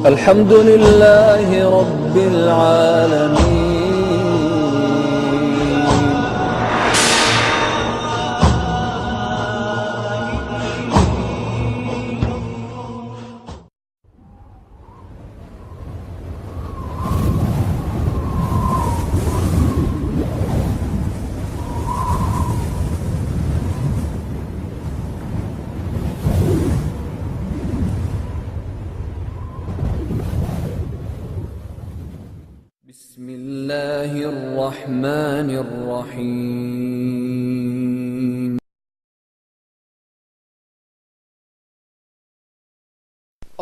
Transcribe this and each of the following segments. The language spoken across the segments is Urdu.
الحمد لله رب العالمين. بسم الله الرحمن الرحيم.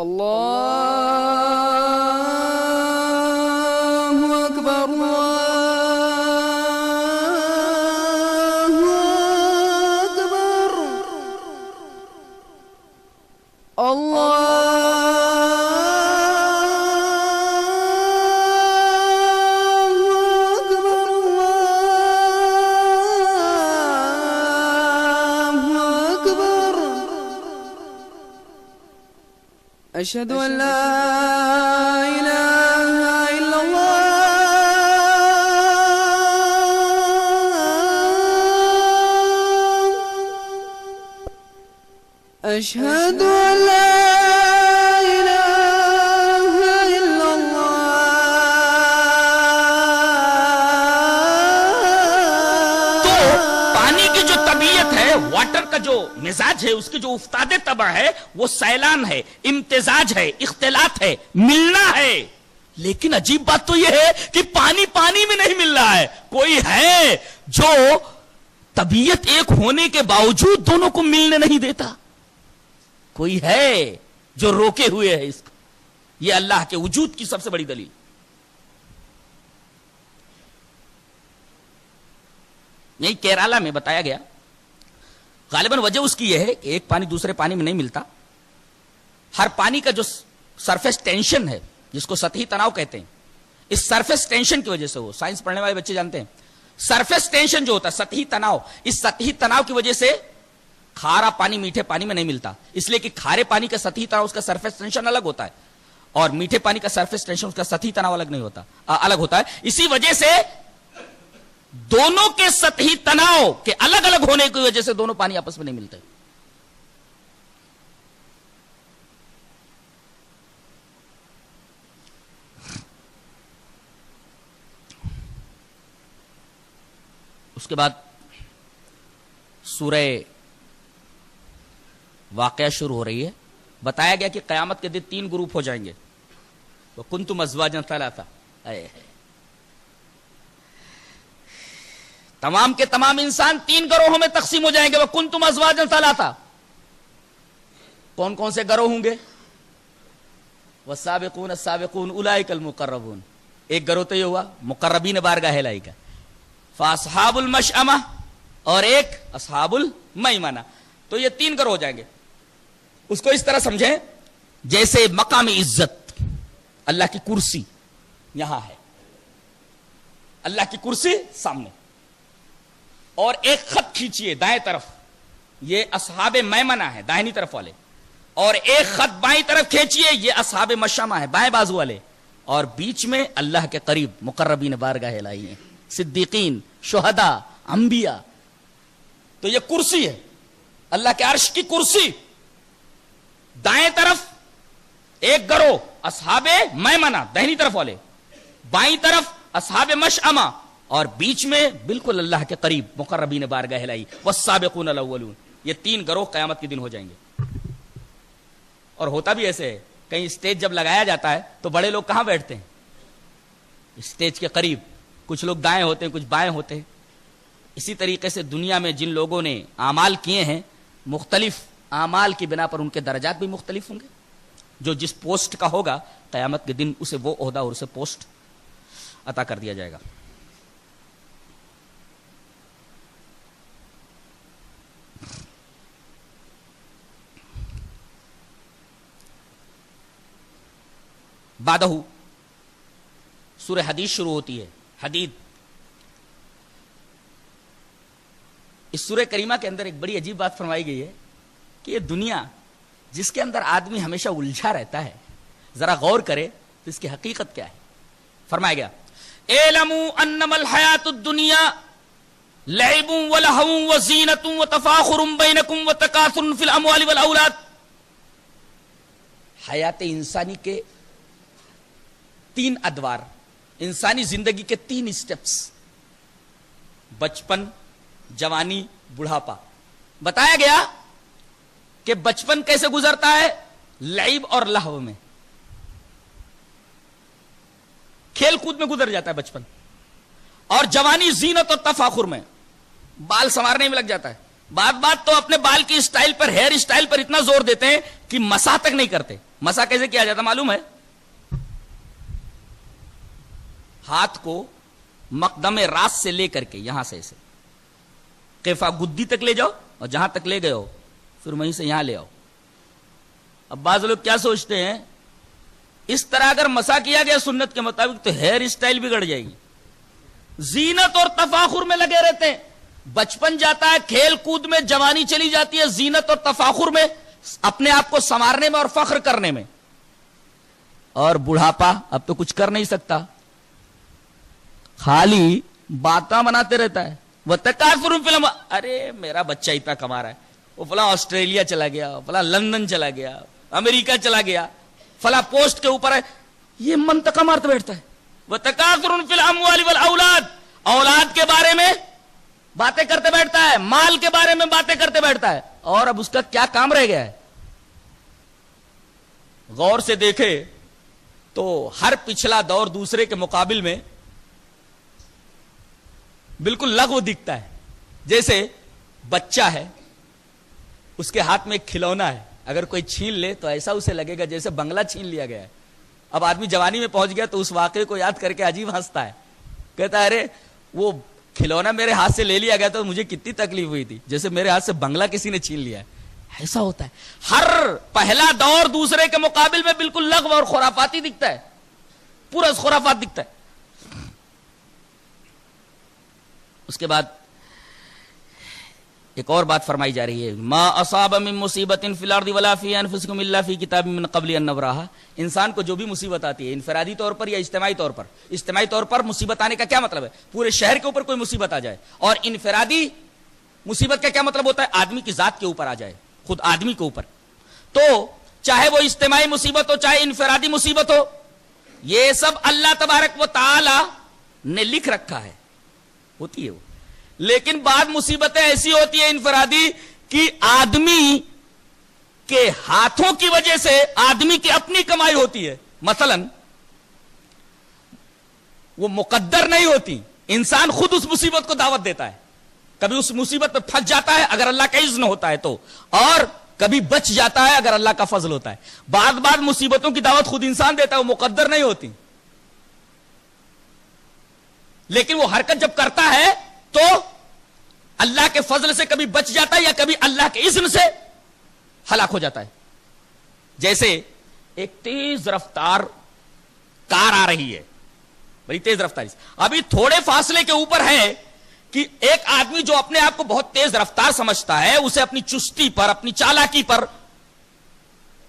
الله أكبر الله أكبر الله أشهد أن لا إله إلا الله. أشهد أن لا إله إلا الله. تو پانی کی جو طبیعت ہے، واٹر کا جو مزاج ہے، اس کی جو افتاد طبع ہے، وہ سیلان ہے، امتزاج ہے، اختلاط ہے، ملنا ہے. لیکن عجیب بات تو یہ ہے کہ پانی پانی میں نہیں مل رہا ہے. کوئی ہے جو طبیعت ایک ہونے کے باوجود دونوں کو ملنے نہیں دیتا. کوئی ہے جو روکے ہوئے ہے اس کو. یہ اللہ کے وجود کی سب سے بڑی دلیل. یہی کیرالہ میں بتایا گیا، غالباً وجہ اس کی یہ ہے کہ ایک پانی دوسرے پانی میں نہیں ملتا. ہر پانی کا جو سرفیس ٹینشن ہے، جس کو سطحی تناؤ کہتے ہیں، اس سرفیس ٹینشن کی وجہ سے، وہ سائنس پڑھنے والے بچے جانتے ہیں، سرفیس ٹینشن جو ہوتا ہے سطحی تناؤ، اس سطحی تناؤ کی وجہ سے کھارا پانی میٹھے پانی میں نہیں ملتا. اس لیے کہ کھارے پانی کا سطحی تناؤ، اس کا سرفیس ٹینشن الگ ہوتا ہے، اور میٹھے پانی کا سرفیس ٹینشن، اس کا سطحی تناؤ الگ نہیں ہوتا، الگ ہوتا ہے. اسی وجہ سے دونوں کے سطحی تناؤ کے الگ الگ ہونے کی وجہ سے دونوں پانی آپس میں نہیں ملتے. اس کے بعد سورہ واقعہ شروع ہو رہی ہے. بتایا گیا کہ قیامت کے دن 3 گروپ ہو جائیں گے. وَكُنْتُمْ أَزْوَاجًا ثَلَاثًا. تمام کے تمام انسان 3 گروہوں میں تقسیم ہو جائیں گے. وَكُنْتُمْ أَزْوَاجًا ثَلَاثًا. کون کون سے گروہ ہوں گے؟ وَالسَّابِقُونَ السَّابِقُونَ أُولَئِكَ الْمُقَرَّبُونَ. ایک گروہ تو یہ ہوا مقربین بارگاہ الہی کا. فَأَصْحَابُ الْمَشْأَمَةِ، اور ایک اصحاب المیمنہ. تو یہ 3 گروہ ہو جائیں گے. اس کو اس طرح سمجھیں جیسے مقام عزت، اللہ کی کرسی یہاں ہے، اللہ کی کرسی سامنے، اور ایک خط کھینچیے دائیں طرف، یہ اصحاب میمنہ ہے داہنی طرف والے، اور ایک خط بائیں طرف کھینچیے، یہ اصحاب مشأمہ ہے بائیں بازو والے، اور بیچ میں اللہ کے قریب مقربین بارگاہ الہی ہیں، صدیقین، شہداء، انبیاء. تو یہ کرسی ہے، اللہ کے عرش کی کرسی. دائیں طرف ایک گروہ اصحاب میمنہ داہنی طرف والے، بائیں طرف اصحاب مشأمہ، اور بیچ میں بالکل اللہ کے قریب مقربین بارگاہ الہی والسابقون الاولون. یہ 3 گروہ قیامت کے دن ہو جائیں گے. اور ہوتا بھی ایسے ہے، کہیں اسٹیج جب لگایا جاتا ہے تو بڑے لوگ کہاں بیٹھتے ہیں؟ اسٹیج کے قریب. کچھ لوگ دائیں ہوتے ہیں، کچھ بائیں ہوتے ہیں. اسی طریقے سے دنیا میں جن لوگوں نے اعمال کیے ہیں، مختلف اعمال کی بنا پر ان کے درجات بھی مختلف ہوں گے. جو جس پوسٹ کا ہوگا قیامت کے دن اسے وہ عہدہ اور اسے پوسٹ عطا کر دیا جائے گا. بعدہ سورہ حدید شروع ہوتی ہے. حدید اس سورہ کریمہ کے اندر ایک بڑی عجیب بات فرمائی گئی ہے کہ یہ دنیا جس کے اندر آدمی ہمیشہ الجھا رہتا ہے، ذرا غور کرے تو اس کی حقیقت کیا ہے. فرمایا گیا اعلموا انما الحیات الدنیا لعب ولہو وزینۃ وتفاخر بینکم وتکاثر فی الاموال والاولاد. حیات انسانی کے 3 ادوار، انسانی زندگی کے 3 اسٹیپس، بچپن، جوانی، بڑھاپا. بتایا گیا کہ بچپن کیسے گزرتا ہے؟ لعب اور لہو میں، کھیل کود میں گزر جاتا ہے بچپن. اور جوانی زینت اور تفاخر میں، بال سنوارنے میں لگ جاتا ہے. بات تو اپنے بال کی اسٹائل پر، ہیئر اسٹائل پر اتنا زور دیتے ہیں کہ مسح تک نہیں کرتے. مسح کیسے کیا جاتا معلوم ہے؟ ہاتھ کو مقدم راس سے لے کر کے یہاں سے ایسے قیفا گدی تک لے جاؤ، اور جہاں تک لے گئے ہو پھر وہیں سے یہاں لے آؤ. اب بعض لوگ کیا سوچتے ہیں، اس طرح اگر مسح کیا گیا سنت کے مطابق تو ہیئر اسٹائل بگڑ جائے گی. زینت اور تفاخر میں لگے رہتے ہیں. بچپن جاتا ہے کھیل کود میں، جوانی چلی جاتی ہے زینت اور تفاخر میں، اپنے آپ کو سنوارنے میں اور فخر کرنے میں. اور بڑھاپا اب تو کچھ کر نہیں سکتا، خالی باتاں بناتے رہتا ہے. وتکاثر فی الاموال، ارے میرا بچہ اتنا کما رہا ہے، وہ فلاں آسٹریلیا چلا گیا، فلاں لندن چلا گیا، امریکہ چلا گیا، فلاں پوسٹ کے اوپر ہے، یہ منطقہ مارتا بیٹھتا ہے. وتکاثر فی الاموال والاولاد، اولاد کے بارے میں باتیں کرتے بیٹھتا ہے، مال کے بارے میں باتیں کرتے بیٹھتا ہے. اور اب اس کا کیا کام رہ گیا ہے؟ غور سے دیکھے تو ہر پچھلا دور دوسرے کے مقابل میں بالکل لغو دکھتا ہے. جیسے بچہ ہے، اس کے ہاتھ میں ایک کھلونا ہے، اگر کوئی چھین لے تو ایسا اسے لگے گا جیسے بنگلہ چھین لیا گیا ہے. اب آدمی جوانی میں پہنچ گیا تو اس واقعے کو یاد کر کے عجیب ہنستا ہے، کہتا ہے ارے وہ کھلونا میرے ہاتھ سے لے لیا گیا تو مجھے کتنی تکلیف ہوئی تھی، جیسے میرے ہاتھ سے بنگلہ کسی نے چھین لیا ہے. ایسا ہوتا ہے. ہر پہلا دور دوسرے کے مقابل میں بالکل لغو اور خرافاتی دکھتا ہے، پورا خرافات دکھتا ہے. اس کے بعد ایک اور بات فرمائی جا رہی ہے، ما اصاب من مصیبت فی الارض ولا فی انفسکم الا فی کتاب من قبل ان نبراها. انسان کو جو بھی مصیبت آتی ہے، انفرادی طور پر یا اجتماعی طور پر، اجتماعی طور پر مصیبت آنے کا کیا مطلب ہے؟ پورے شہر کے اوپر کوئی مصیبت آ جائے. اور انفرادی مصیبت کا کیا مطلب ہوتا ہے؟ آدمی کی ذات کے اوپر آ جائے، خود آدمی کے اوپر. تو چاہے وہ اجتماعی مصیبت ہو چاہے انفرادی مصیبت ہو، یہ سب اللہ تبارک و تعالی نے لکھ رکھا ہے، ہوتی ہے وہ. لیکن بعض مصیبتیں ایسی ہوتی ہیں انفرادی کہ آدمی کے ہاتھوں کی وجہ سے آدمی کی اپنی کمائی ہوتی ہے. مثلا وہ مقدر نہیں ہوتی، انسان خود اس مصیبت کو دعوت دیتا ہے. کبھی اس مصیبت پہ پھنس جاتا ہے اگر اللہ کا اذن ہوتا ہے تو، اور کبھی بچ جاتا ہے اگر اللہ کا فضل ہوتا ہے. بعض مصیبتوں کی دعوت خود انسان دیتا ہے، وہ مقدر نہیں ہوتی. لیکن وہ حرکت جب کرتا ہے تو اللہ کے فضل سے کبھی بچ جاتا ہے یا کبھی اللہ کے اذن سے ہلاک ہو جاتا ہے. جیسے ایک تیز رفتار کار آ رہی ہے، بڑی تیز رفتاری سے، ابھی تھوڑے فاصلے کے اوپر ہے کہ ایک آدمی جو اپنے آپ کو بہت تیز رفتار سمجھتا ہے، اسے اپنی چستی پر، اپنی چالاکی پر،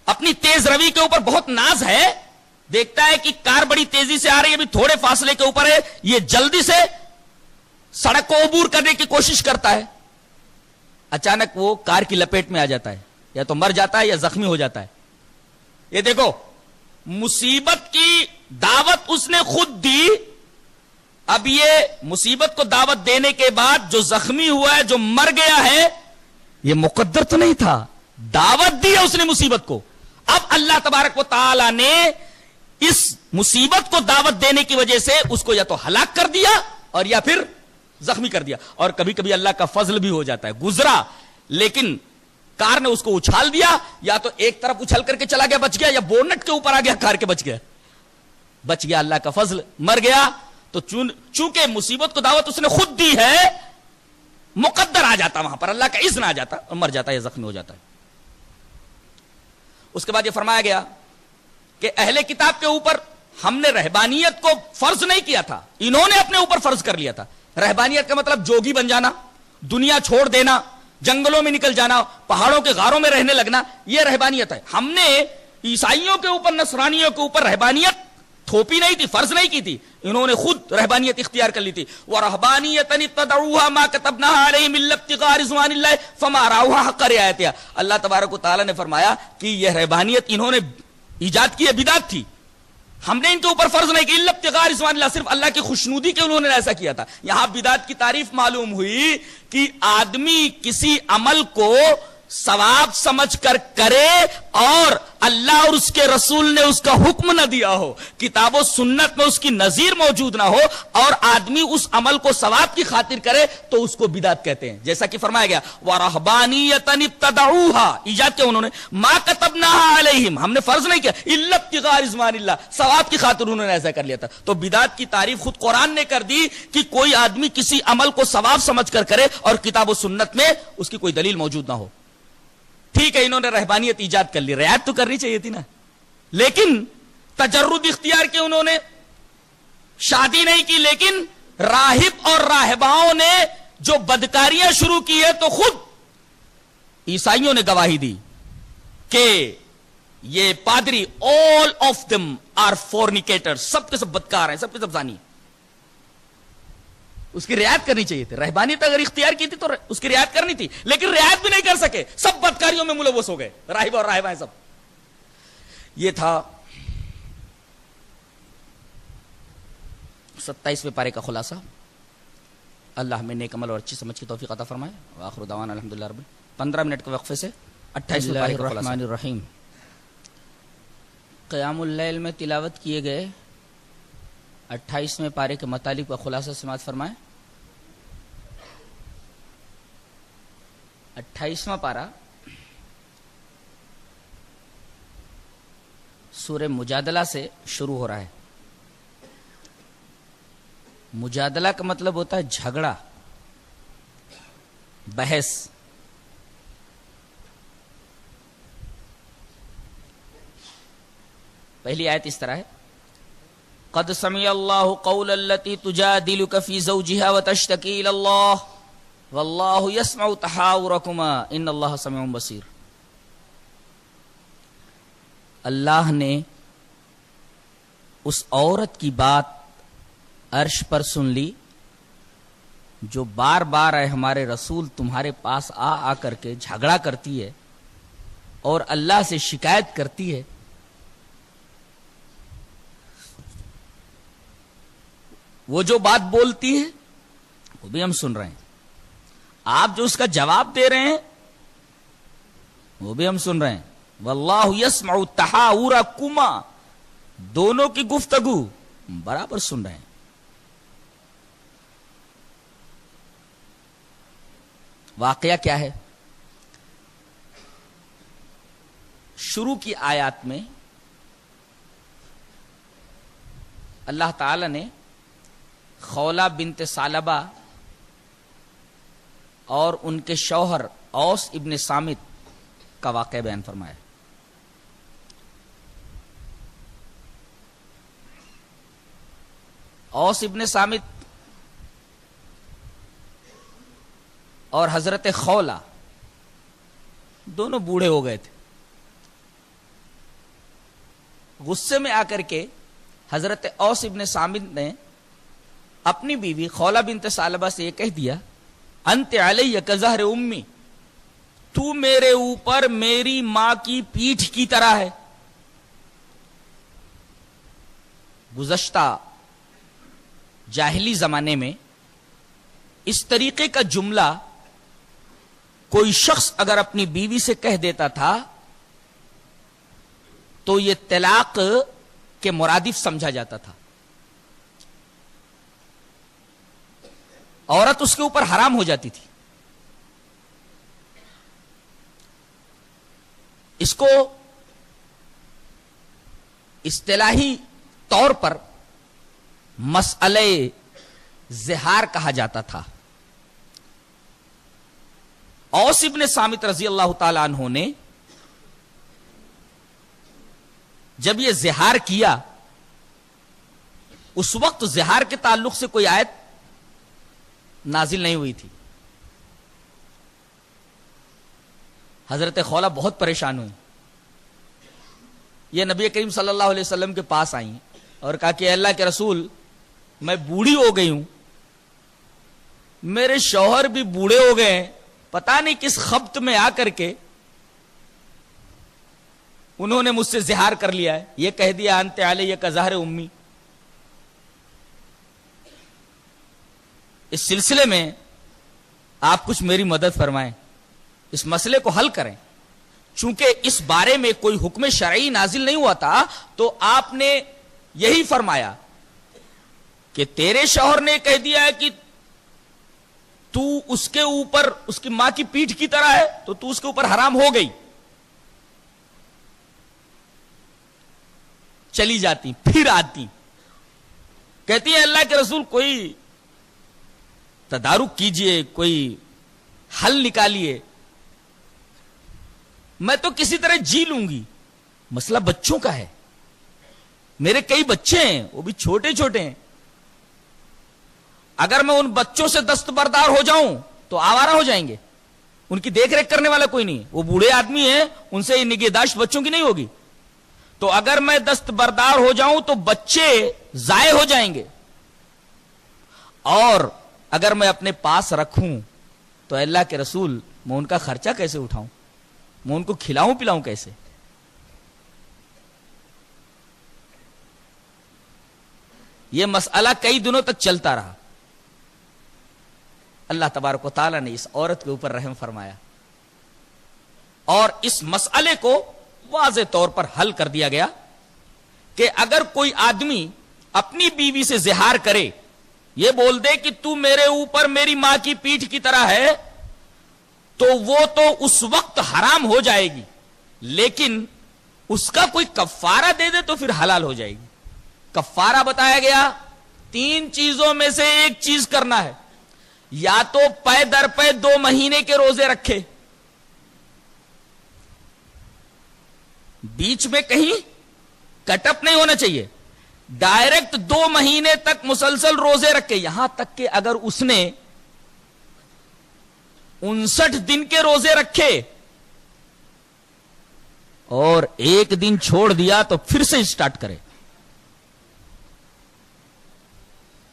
اپنی تیز روی کے اوپر بہت ناز ہے. دیکھتا ہے کہ کار بڑی تیزی سے آ رہی ہے، ابھی تھوڑے فاصلے کے اوپر ہے، یہ جلدی سے سڑک کو عبور کرنے کی کوشش کرتا ہے. اچانک وہ کار کی لپیٹ میں آ جاتا ہے، یا تو مر جاتا ہے یا زخمی ہو جاتا ہے. یہ دیکھو، مصیبت کی دعوت اس نے خود دی. اب یہ مصیبت کو دعوت دینے کے بعد جو زخمی ہوا ہے، جو مر گیا ہے، یہ مقدر تو نہیں تھا، دعوت دی ہے اس نے مصیبت کو. اب اللہ تبارک و تعالی نے اس مصیبت کو دعوت دینے کی وجہ سے اس کو یا تو ہلاک کر دیا اور یا پھر زخمی کر دیا. اور کبھی کبھی اللہ کا فضل بھی ہو جاتا ہے، گزرا لیکن کار نے اس کو اچھال دیا، یا تو ایک طرف اچھل کر کے چلا گیا بچ گیا، یا بونٹ کے اوپر آ گیا کار کے بچ گیا اللہ کا فضل، مر گیا. تو چونکہ مصیبت کو دعوت اس نے خود دی ہے، مقدر آ جاتا وہاں پر، اللہ کا اذن آ جاتا اور مر جاتا ہے یا زخمی ہو جاتا ہے. اس کے بعد یہ فرمایا گیا کہ اہل کتاب کے اوپر ہم نے رہبانیت کو فرض نہیں کیا تھا، انہوں نے اپنے اوپر فرض کر لیا تھا. رہبانیت کا مطلب جوگی بن جانا، دنیا چھوڑ دینا، جنگلوں میں نکل جانا، پہاڑوں کے غاروں میں رہنے لگنا، یہ رہبانیت ہے. ہم نے عیسائیوں کے اوپر نصرانیوں کے اوپر رہبانیت تھوپی نہیں تھی، فرض نہیں کی تھی، انہوں نے خود رہبانیت اختیار کر لی تھی. وَرَهْبَانِيَّةً ابْتَدَعُوهَا مَا كَتَبْنَاهَا عَلَيْهِمْ إِلَّا ابْتِغَاءَ رِضْوَانِ اللَّهِ فَمَا رَأَوْهَا حَقَّ رِعَايَتِهَا. اللہ تبارک و تعالیٰ نے فرمایا کہ یہ رہبانیت انہوں نے ایجاد کی ہے، بدعت تھی، ہم نے ان کے اوپر فرض نہیں کی. الا ابتغاء رضوان اللہ، صرف اللہ کی خوشنودی کے انہوں نے ایسا کیا تھا. یہاں بدعت کی تعریف معلوم ہوئی کہ آدمی کسی عمل کو ثواب سمجھ کر کرے اور اللہ اور اس کے رسول نے اس کا حکم نہ دیا ہو، کتاب و سنت میں اس کی نظیر موجود نہ ہو، اور آدمی اس عمل کو ثواب کی خاطر کرے تو اس کو بدعت کہتے ہیں. جیسا کہ فرمایا گیا وَرَهْبَانِيَّةً ابْتَدَعُوهَا، ایجاد کیا انہوں نے، مَا كَتَبْنَاهَا عَلَيْهِمْ، ہم نے فرض نہیں کیا، إِلَّا ابْتِغَاءَ رِضْوَانِ اللَّهِ، ثواب کی خاطر انہوں نے ایسا کر لیا تھا. تو بدعت کی تعریف خود قرآن نے کر دی کہ کوئی آدمی کسی عمل کو ثواب سمجھ کر کرے اور کتاب و سنت میں اس کی کوئی دلیل موجود نہ ہو. ٹھیک ہے، انہوں نے رہبانیت ایجاد کر لی، رعایت تو کرنی چاہیے تھی نا، لیکن تجرد اختیار کے انہوں نے شادی نہیں کی. لیکن راہب اور راہباؤں نے جو بدکاریاں شروع کی ہے تو خود عیسائیوں نے گواہی دی کہ یہ پادری all of them are fornicators، سب کے سب بدکار ہیں، سب کے سب زانی ہیں. اس کی رعایت کرنی چاہیے تھی، رہبانیت اگر اختیار کی تھی تو اس کی رعایت کرنی تھی، لیکن رعایت بھی نہیں کر سکے، سب بدکاریوں میں ملوث ہو گئے، راہب اور راہبائیں سب. یہ تھا 27ویں پارے کا خلاصہ. اللہ ہمیں نیک عمل اور اچھی سمجھ کی توفیق عطا فرمائے. وآخر دعوانا الحمدللہ رب. 15 منٹ کے وقفے سے 28ویں پارے کا خلاصہ. الرحمن الرحیم. قیام اللیل میں تلاوت کیے گئے 28ویں پارے کے مطالب کا خلاصہ سماعت فرمائیں. 28واں پارہ سورہ مجادلہ سے شروع ہو رہا ہے. مجادلہ کا مطلب ہوتا ہے جھگڑا، بحث. پہلی آیت اس طرح ہے: قد سمع اللہ قول التي تجادلك في زوجها وتشتكي الى الله والله يسمع تحاوركما ان اللہ سميع بصیر. اللہ نے اس عورت کی بات عرش پر سن لی جو بار بار اے ہمارے رسول تمہارے پاس آ کر کے جھگڑا کرتی ہے اور اللہ سے شکایت کرتی ہے. وہ جو بات بولتی ہے وہ بھی ہم سن رہے ہیں، آپ جو اس کا جواب دے رہے ہیں وہ بھی ہم سن رہے ہیں. واللہ یسمع تحاورکما، دونوں کی گفتگو برابر سن رہے ہیں. واقعہ کیا ہے؟ شروع کی آیات میں اللہ تعالی نے خولہ بنت ثعلبہ اور ان کے شوہر اوس ابن صامت کا واقعہ بیان فرمایا. اوس ابن صامت اور حضرت خولہ دونوں بوڑھے ہو گئے تھے. غصے میں آ کر کے حضرت اوس ابن صامت نے اپنی بیوی خولہ بنت ثعلبہ سے یہ کہہ دیا: انت علی کظہر امی، تو میرے اوپر میری ماں کی پیٹھ کی طرح ہے. گزشتہ جاہلی زمانے میں اس طریقے کا جملہ کوئی شخص اگر اپنی بیوی سے کہہ دیتا تھا تو یہ طلاق کے مرادف سمجھا جاتا تھا، عورت اس کے اوپر حرام ہو جاتی تھی. اس کو اصطلاحی طور پر مسئلہ زہار کہا جاتا تھا. اوس ابن صامت رضی اللہ تعالی عنہ نے جب یہ زہار کیا، اس وقت زہار کے تعلق سے کوئی آیت نازل نہیں ہوئی تھی. حضرت خولہ بہت پریشان ہوئی. یہ نبی کریم صلی اللہ علیہ وسلم کے پاس آئیں اور کہا کہ اللہ کے رسول میں بوڑھی ہو گئی ہوں, میرے شوہر بھی بوڑھے ہو گئے ہیں, پتہ نہیں کس خبط میں آ کر کے انہوں نے مجھ سے زہار کر لیا ہے, یہ کہہ دیا انت علیہ کظہر امی. اس سلسلے میں آپ کچھ میری مدد فرمائیں, اس مسئلے کو حل کریں. چونکہ اس بارے میں کوئی حکم شرعی نازل نہیں ہوا تھا, تو آپ نے یہی فرمایا کہ تیرے شوہر نے کہہ دیا ہے کہ تو اس کے اوپر اس کی ماں کی پیٹھ کی طرح ہے, تو تو اس کے اوپر حرام ہو گئی. چلی جاتی, پھر آتی, کہتی ہے اللہ کے رسول کوئی تدارک کیجئے, کوئی حل نکالیے, میں تو کسی طرح جی لوں گی. مسئلہ بچوں کا ہے, میرے کئی بچے ہیں, وہ بھی چھوٹے چھوٹے ہیں. اگر میں ان بچوں سے دستبردار ہو جاؤں تو آوارہ ہو جائیں گے, ان کی دیکھ ریکھ کرنے والا کوئی نہیں, وہ بوڑھے آدمی ہیں, ان سے نگہداشت بچوں کی نہیں ہوگی. تو اگر میں دستبردار ہو جاؤں تو بچے ضائع ہو جائیں گے, اور اگر میں اپنے پاس رکھوں تو اللہ کے رسول میں ان کا خرچہ کیسے اٹھاؤں, میں ان کو کھلاؤں پلاؤں کیسے. یہ مسئلہ کئی دنوں تک چلتا رہا. اللہ تبارک و تعالیٰ نے اس عورت کے اوپر رحم فرمایا اور اس مسئلے کو واضح طور پر حل کر دیا گیا کہ اگر کوئی آدمی اپنی بیوی سے زہار کرے, یہ بول دے کہ تو میرے اوپر میری ماں کی پیٹھ کی طرح ہے, تو وہ تو اس وقت حرام ہو جائے گی, لیکن اس کا کوئی کفارہ دے دے تو پھر حلال ہو جائے گی. کفارہ بتایا گیا 3 چیزوں میں سے ایک چیز کرنا ہے, یا تو پے در پے 2 مہینے کے روزے رکھے, بیچ میں کہیں کٹ اپ نہیں ہونا چاہیے, ڈائریکٹ 2 مہینے تک مسلسل روزے رکھے, یہاں تک کہ اگر اس نے 59 دن کے روزے رکھے اور 1 دن چھوڑ دیا تو پھر سے اسٹارٹ کرے.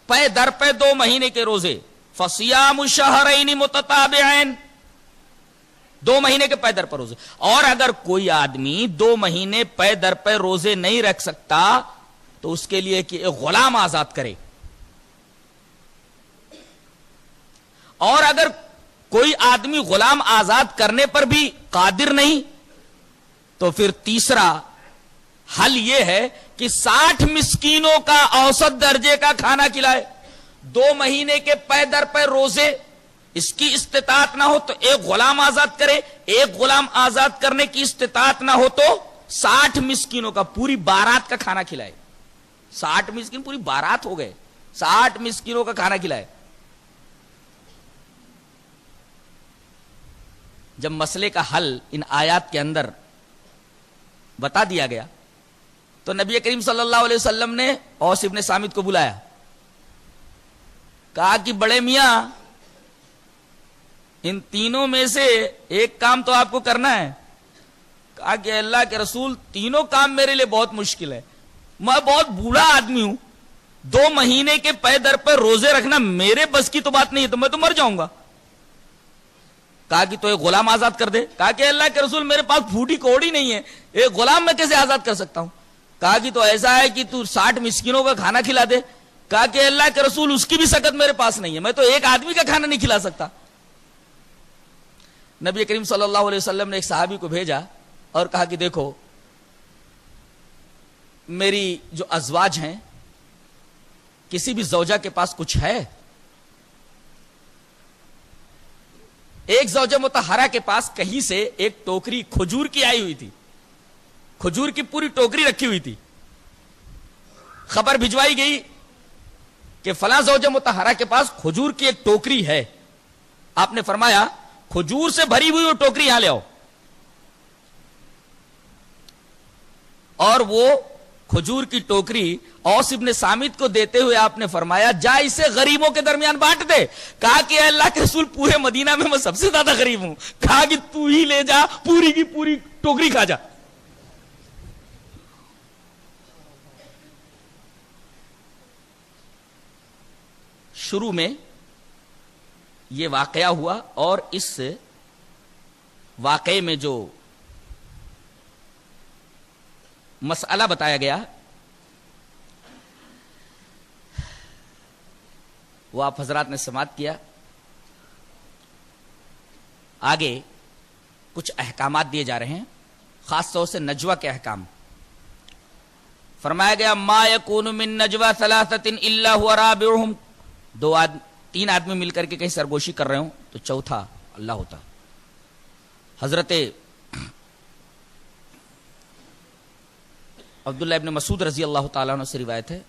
پے در پے 2 مہینے کے روزے, فصیام شہرین متتابعین, 2 مہینے کے پے در پے روزے. اور اگر کوئی آدمی 2 مہینے پے در پے روزے نہیں رکھ سکتا تو اس کے لیے کہ ایک غلام آزاد کرے. اور اگر کوئی آدمی غلام آزاد کرنے پر بھی قادر نہیں تو پھر تیسرا حل یہ ہے کہ 60 مسکینوں کا اوسط درجے کا کھانا کھلائے. 2 مہینے کے پے در پے روزے, اس کی استطاعت نہ ہو تو ایک غلام آزاد کرے, ایک غلام آزاد کرنے کی استطاعت نہ ہو تو 60 مسکینوں کا پوری بارات کا کھانا کھلائے. 60 مسکین پوری بارات ہو گئے, 60 مسکینوں کا کھانا کھلائے. جب مسئلے کا حل ان آیات کے اندر بتا دیا گیا تو نبی کریم صلی اللہ علیہ وسلم نے اوس ابن صامت کو بلایا, کہا کہ بڑے میاں ان تینوں میں سے ایک کام تو آپ کو کرنا ہے. کہا کہ اللہ کے رسول 3 کام میرے لیے بہت مشکل ہے, میں بہت بوڑھا آدمی ہوں, 2 مہینے کے پے در پے روزے رکھنا میرے بس کی تو بات نہیں ہے, تو میں تو مر جاؤں گا. کہا کہ تو ایک غلام آزاد کر دے. کہا کہ اللہ کے رسول میرے پاس پھوٹی کوڑی نہیں ہے, ایک غلام میں کیسے آزاد کر سکتا ہوں. کہا کہ تو ایسا ہے کہ تو 60 مسکینوں کا کھانا کھلا دے. کہا کہ اللہ کے رسول اس کی بھی سکت میرے پاس نہیں ہے, میں تو ایک آدمی کا کھانا نہیں کھلا سکتا. نبی کریم صلی اللہ علیہ وسلم نے ایک صحابی کو بھیجا اور کہا کہ دیکھو میری جو ازواج ہیں, کسی بھی زوجہ کے پاس کچھ ہے؟ ایک زوجہ مطہرہ کے پاس کہیں سے ایک ٹوکری کھجور کی آئی ہوئی تھی, کھجور کی پوری ٹوکری رکھی ہوئی تھی. خبر بھجوائی گئی کہ فلاں زوجہ مطہرہ کے پاس کھجور کی ایک ٹوکری ہے. آپ نے فرمایا کھجور سے بھری ہوئی وہ ٹوکری یہاں لے آؤ. اور وہ کھجور کی ٹوکری اوس ابن صامت کو دیتے ہوئے آپ نے فرمایا جا اسے غریبوں کے درمیان بانٹ دے. کہا کہ اللہ کے رسول پورے مدینہ میں سب سے زیادہ غریب ہوں. کہا کہ تو ہی لے جا, پوری کی پوری ٹوکری کھا جا. شروع میں یہ واقعہ ہوا اور اس واقعے میں جو مسئلہ بتایا گیا وہ آپ حضرات نے سماعت کیا. آگے کچھ احکامات دیے جا رہے ہیں، خاص طور سے نجوہ کے احکام. فرمایا گیا ما یکون من نجوہ ثلاثۃ الا هو رابعهم، تین آدمی مل کر کے کہیں سرگوشی کر رہے ہوں تو چوتھا اللہ ہوتا. حضرت عبداللہ ابن مسعود رضی اللہ تعالیٰ عنہ سے روایت ہے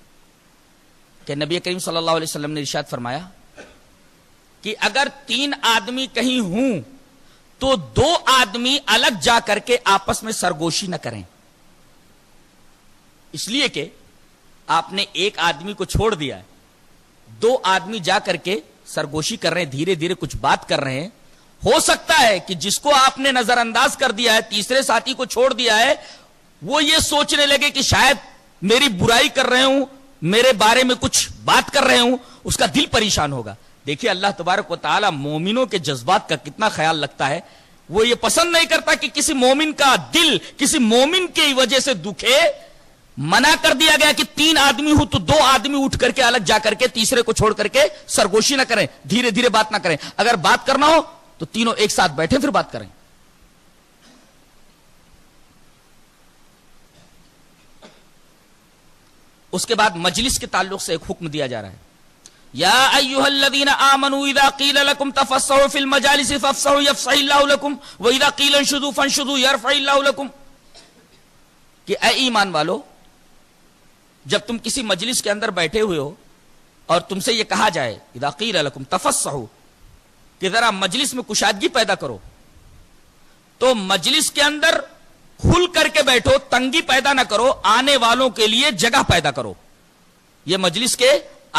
کہ نبی کریم صلی اللہ علیہ وسلم نے ارشاد فرمایا کہ اگر تین آدمی کہیں ہوں تو دو آدمی الگ جا کر کے آپس میں سرگوشی نہ کریں، اس لیے کہ آپ نے ایک آدمی کو چھوڑ دیا ہے، دو آدمی جا کر کے سرگوشی کر رہے ہیں، دھیرے دھیرے کچھ بات کر رہے ہیں. ہو سکتا ہے کہ جس کو آپ نے نظر انداز کر دیا ہے، تیسرے ساتھی کو چھوڑ دیا ہے، وہ یہ سوچنے لگے کہ شاید میری برائی کر رہے ہوں، میرے بارے میں کچھ بات کر رہے ہوں، اس کا دل پریشان ہوگا. دیکھیے اللہ تبارک و تعالی مومنوں کے جذبات کا کتنا خیال رکھتا ہے. وہ یہ پسند نہیں کرتا کہ کسی مومن کا دل کسی مومن کی وجہ سے دکھے. منع کر دیا گیا کہ تین آدمی ہو تو دو آدمی اٹھ کر کے الگ جا کر کے تیسرے کو چھوڑ کر کے سرگوشی نہ کریں، دھیرے دھیرے بات نہ کریں. اگر بات کرنا ہو تو تینوں ایک ساتھ بیٹھیں پھر بات کریں. اس کے بعد مجلس کے تعلق سے ایک حکم دیا جا رہا ہے. یا ایھا الذین آمنوا اذا قیل لکم تفصحوا فی المجالس فافصحوا یفصح اللہ لکم واذا قیل انشزوا فانشزوا یرفع اللہ لکم. کہ اے ایمان والو، جب تم کسی مجلس کے اندر بیٹھے ہوئے ہو اور تم سے یہ کہا جائے اذا قیل لکم تفصحوا کہ ذرا مجلس میں کشادگی پیدا کرو، تو مجلس کے اندر کھل کر کے بیٹھو، تنگی پیدا نہ کرو، آنے والوں کے لیے جگہ پیدا کرو. یہ مجلس کے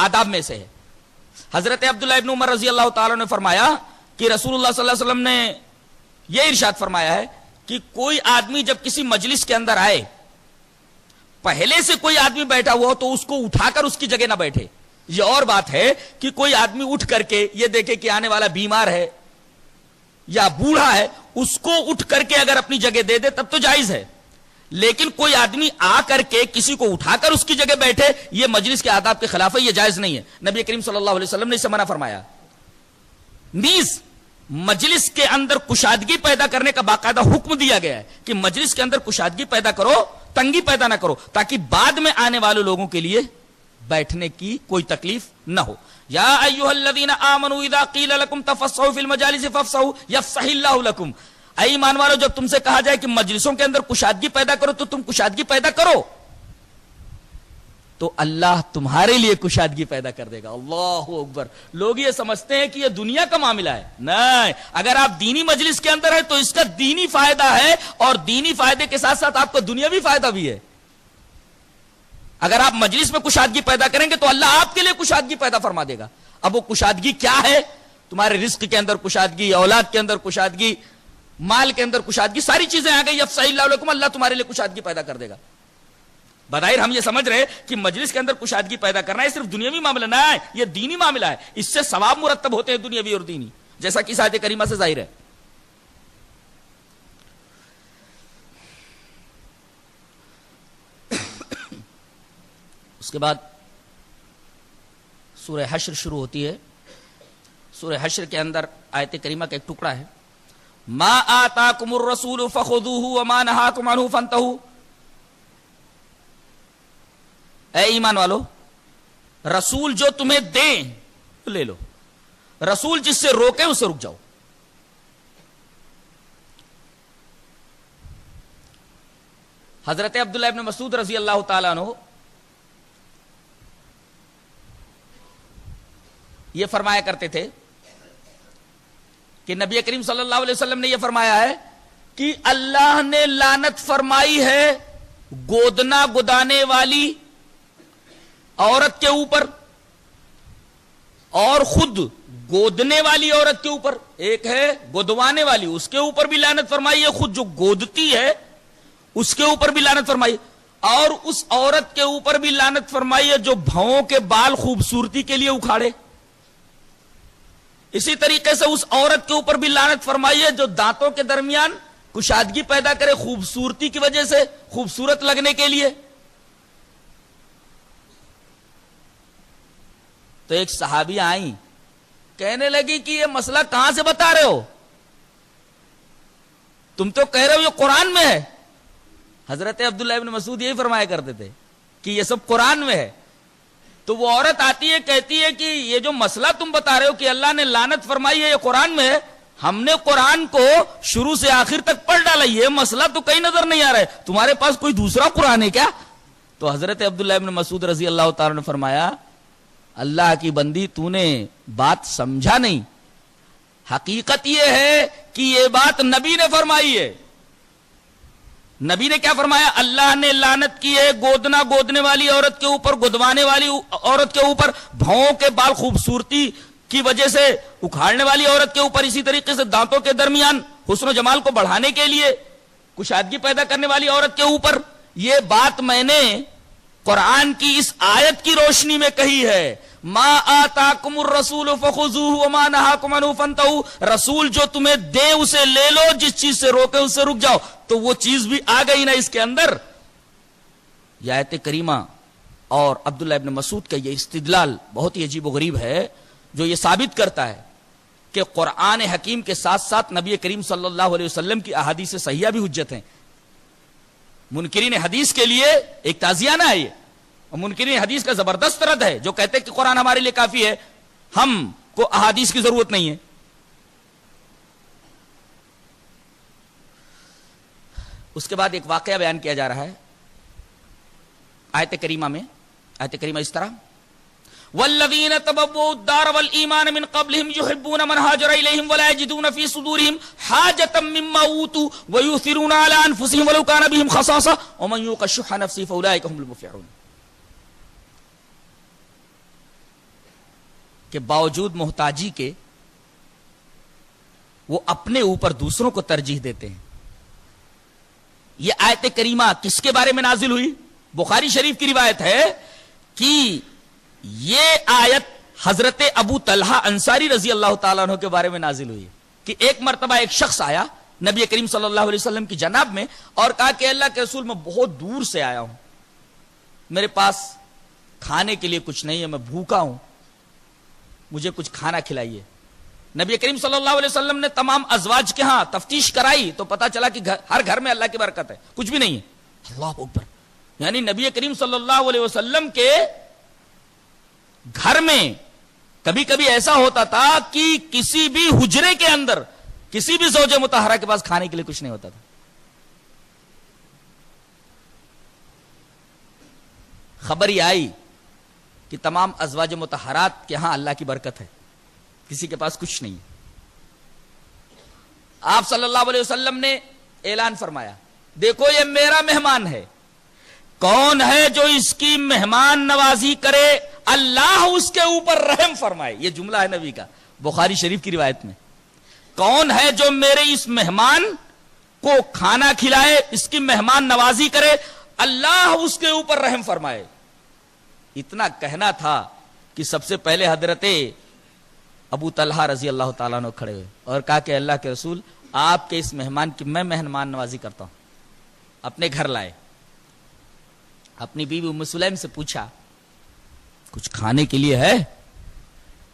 آداب میں سے ہے. حضرت عبداللہ ابن عمر رضی اللہ تعالیٰ نے فرمایا کہ رسول اللہ صلی اللہ علیہ وسلم نے یہ ارشاد فرمایا ہے کہ کوئی آدمی جب کسی مجلس کے اندر آئے، پہلے سے کوئی آدمی بیٹھا ہوا ہو تو اس کو اٹھا کر اس کی جگہ نہ بیٹھے. یہ اور بات ہے کہ کوئی آدمی اٹھ کر کے یہ دیکھے کہ آنے والا بیمار ہے یا بوڑھا ہے، اس کو اٹھ کر کے اگر اپنی جگہ دے دے تب تو جائز ہے. لیکن کوئی آدمی آ کر کے کسی کو اٹھا کر اس کی جگہ بیٹھے، یہ مجلس کے آداب کے خلاف ہے، یہ جائز نہیں ہے. نبی کریم صلی اللہ علیہ وسلم نے اسے منع فرمایا. نیز مجلس کے اندر کشادگی پیدا کرنے کا باقاعدہ حکم دیا گیا ہے کہ مجلس کے اندر کشادگی پیدا کرو، تنگی پیدا نہ کرو، تاکہ بعد میں آنے والے لوگوں کے لیے بیٹھنے کی کوئی تکلیف نہ ہو. یا ایھا الذین آمنوا اذا قیل لکم تفصحوا فی المجالس فافصحوا یفصح اللہ لکم. اے ایمان والو، جب تم سے کہا جائے کہ مجلسوں کے اندر کشادگی پیدا کرو تو تم کشادگی پیدا کرو، تو اللہ تمہارے لیے کشادگی پیدا کر دے گا. اللہ اکبر. لوگ یہ سمجھتے ہیں کہ یہ دنیا کا معاملہ ہے. نہیں، اگر آپ دینی مجلس کے اندر ہیں تو اس کا دینی فائدہ ہے، اور دینی فائدے کے ساتھ ساتھ آپ کو دنیاوی فائدہ بھی ہے. اگر آپ مجلس میں کشادگی پیدا کریں گے تو اللہ آپ کے لیے کشادگی پیدا فرما دے گا. اب وہ کشادگی کیا ہے؟ تمہارے رزق کے اندر کشادگی، اولاد کے اندر کشادگی، مال کے اندر کشادگی، ساری چیزیں آ گئی. یفصح اللہ لکم، اللہ تمہارے لیے کشادگی پیدا کر دے گا. بظاہر ہم یہ سمجھ رہے کہ مجلس کے اندر کشادگی پیدا کرنا ہے صرف دنیاوی معاملہ نہ ہے، یہ دینی معاملہ ہے. اس سے ثواب مرتب ہوتے ہیں دنیاوی اور دینی، جیسا کہ آیت کریمہ سے ظاہر ہے. اس کے بعد سورہ حشر شروع ہوتی ہے. سورہ حشر کے اندر آیت کریمہ کا ایک ٹکڑا ہے، ما آتاکم الرسول فخذوہ وما نہاکم عنہ فانتہوا. اے ایمان والو، رسول جو تمہیں دیں لے لو، رسول جس سے روکے اسے رک جاؤ. حضرت عبداللہ ابن مسعود رضی اللہ تعالیٰ عنہ یہ فرمایا کرتے تھے کہ نبی کریم صلی اللہ علیہ وسلم نے یہ فرمایا ہے کہ اللہ نے لعنت فرمائی ہے گودنا گدانے والی عورت کے اوپر اور خود گودنے والی عورت کے اوپر. ایک ہے گودوانے والی، اس کے اوپر بھی لعنت فرمائی ہے، خود جو گودتی ہے اس کے اوپر بھی لعنت فرمائی، اور اس عورت کے اوپر بھی لعنت فرمائی ہے جو بھاؤں کے بال خوبصورتی کے لیے اکھاڑے. اسی طریقے سے اس عورت کے اوپر بھی لعنت فرمائی ہے جو دانتوں کے درمیان کشادگی پیدا کرے خوبصورتی کی وجہ سے، خوبصورت لگنے کے لیے. تو ایک صحابیہ آئیں، کہنے لگی کہ یہ مسئلہ کہاں سے بتا رہے ہو؟ تم تو کہہ رہے ہو یہ قرآن میں ہے. حضرت عبداللہ ابن مسعود یہی فرمایا کرتے تھے کہ یہ سب قرآن میں ہے. تو وہ عورت آتی ہے، کہتی ہے کہ یہ جو مسئلہ تم بتا رہے ہو کہ اللہ نے لعنت فرمائی ہے یہ قرآن میں ہے، ہم نے قرآن کو شروع سے آخر تک پڑھ ڈالا، یہ مسئلہ تو کہیں نظر نہیں آ رہا ہے، تمہارے پاس کوئی دوسرا قرآن ہے کیا؟ تو حضرت عبداللہ ابن مسعود رضی اللہ تعالیٰ نے فرمایا، اللہ کی بندی تو نے بات سمجھا نہیں. حقیقت یہ ہے کہ یہ بات نبی نے فرمائی ہے. نبی نے کیا فرمایا؟ اللہ نے لعنت کی ہے گودنا گودنے والی عورت کے اوپر، گدوانے والی عورت کے اوپر، بھاؤں کے بال خوبصورتی کی وجہ سے اکھاڑنے والی عورت کے اوپر، اسی طریقے سے دانتوں کے درمیان حسن و جمال کو بڑھانے کے لیے کشادگی پیدا کرنے والی عورت کے اوپر. یہ بات میں نے قرآن کی اس آیت کی روشنی میں کہی ہے. ما آتاکم الرسول فخذوہ وما نہاکم عنہ فانتہوا. رسول جو تمہیں دے اسے لے لو، جس چیز سے روکے اس سے رک جاؤ. تو وہ چیز بھی آ گئی نا اس کے اندر. یہ آیت کریمہ اور عبداللہ ابن مسعود کا یہ استدلال بہت ہی عجیب و غریب ہے، جو یہ ثابت کرتا ہے کہ قرآن حکیم کے ساتھ ساتھ نبی کریم صلی اللہ علیہ وسلم کی احادیث صحیحہ بھی حجت ہیں. منکرین حدیث کے لیے ایک تعزیانہ ہے یہ، اور منکرین حدیث کا زبردست رد ہے جو کہتے ہیں کہ قرآن ہمارے لیے کافی ہے، ہم کو احادیث کی ضرورت نہیں ہے. اس کے بعد ایک واقعہ بیان کیا جا رہا ہے آیت کریمہ میں. آیت کریمہ اس طرح، والذین تبوؤوا الدار والایمان من قبلہم یحبون من ہاجر الیہم ولا یجدون فی صدورہم حاجۃ مما اوتوا ویؤثرون علی انفسہم ولو کان بہم خصاصہ ومن یوق شح نفسہ فاولئک هم المفلحون. کہ باوجود محتاجی کے وہ اپنے اوپر دوسروں کو ترجیح دیتے ہیں. یہ آیت کریمہ کس کے بارے میں نازل ہوئی؟ بخاری شریف کی روایت ہے کہ یہ آیت حضرت ابو طلحہ انصاری رضی اللہ تعالیٰ عنہ کے بارے میں نازل ہوئی کہ ایک مرتبہ ایک شخص آیا نبی کریم صلی اللہ علیہ وسلم کی جناب میں اور کہا کہ اللہ کے رسول میں بہت دور سے آیا ہوں، میرے پاس کھانے کے لیے کچھ نہیں ہے، میں بھوکا ہوں، مجھے کچھ کھانا کھلائیے. نبی کریم صلی اللہ علیہ وسلم نے تمام ازواج کے ہاں تفتیش کرائی تو پتا چلا کہ ہر گھر میں اللہ کی برکت ہے، کچھ بھی نہیں ہے. اللہ اکبر. یعنی نبی کریم صلی اللہ علیہ وسلم کے گھر میں کبھی کبھی ایسا ہوتا تھا کہ کسی بھی حجرے کے اندر کسی بھی زوجہ مطہرہ کے پاس کھانے کے لیے کچھ نہیں ہوتا تھا. خبر یہ آئی کہ تمام ازواج مطہرات کے ہاں اللہ کی برکت ہے، کسی کے پاس کچھ نہیں. آپ صلی اللہ علیہ وسلم نے اعلان فرمایا، دیکھو یہ میرا مہمان ہے، کون ہے جو اس کی مہمان نوازی کرے اللہ اس کے اوپر رحم فرمائے. یہ جملہ ہے نبی کا بخاری شریف کی روایت میں. کون ہے جو میرے اس مہمان کو کھانا کھلائے، اس کی مہمان نوازی کرے، اللہ اس کے اوپر رحم فرمائے. اتنا کہنا تھا کہ سب سے پہلے حضرت ابو طلحہ رضی اللہ تعالیٰ عنہ کھڑے ہوئے اور کہا کہ اللہ کے رسول آپ کے اس مہمان کی میں مہمان نوازی کرتا ہوں. اپنے گھر لائے، اپنی بیوی ام سلیم سے پوچھا کچھ کھانے کے لیے ہے؟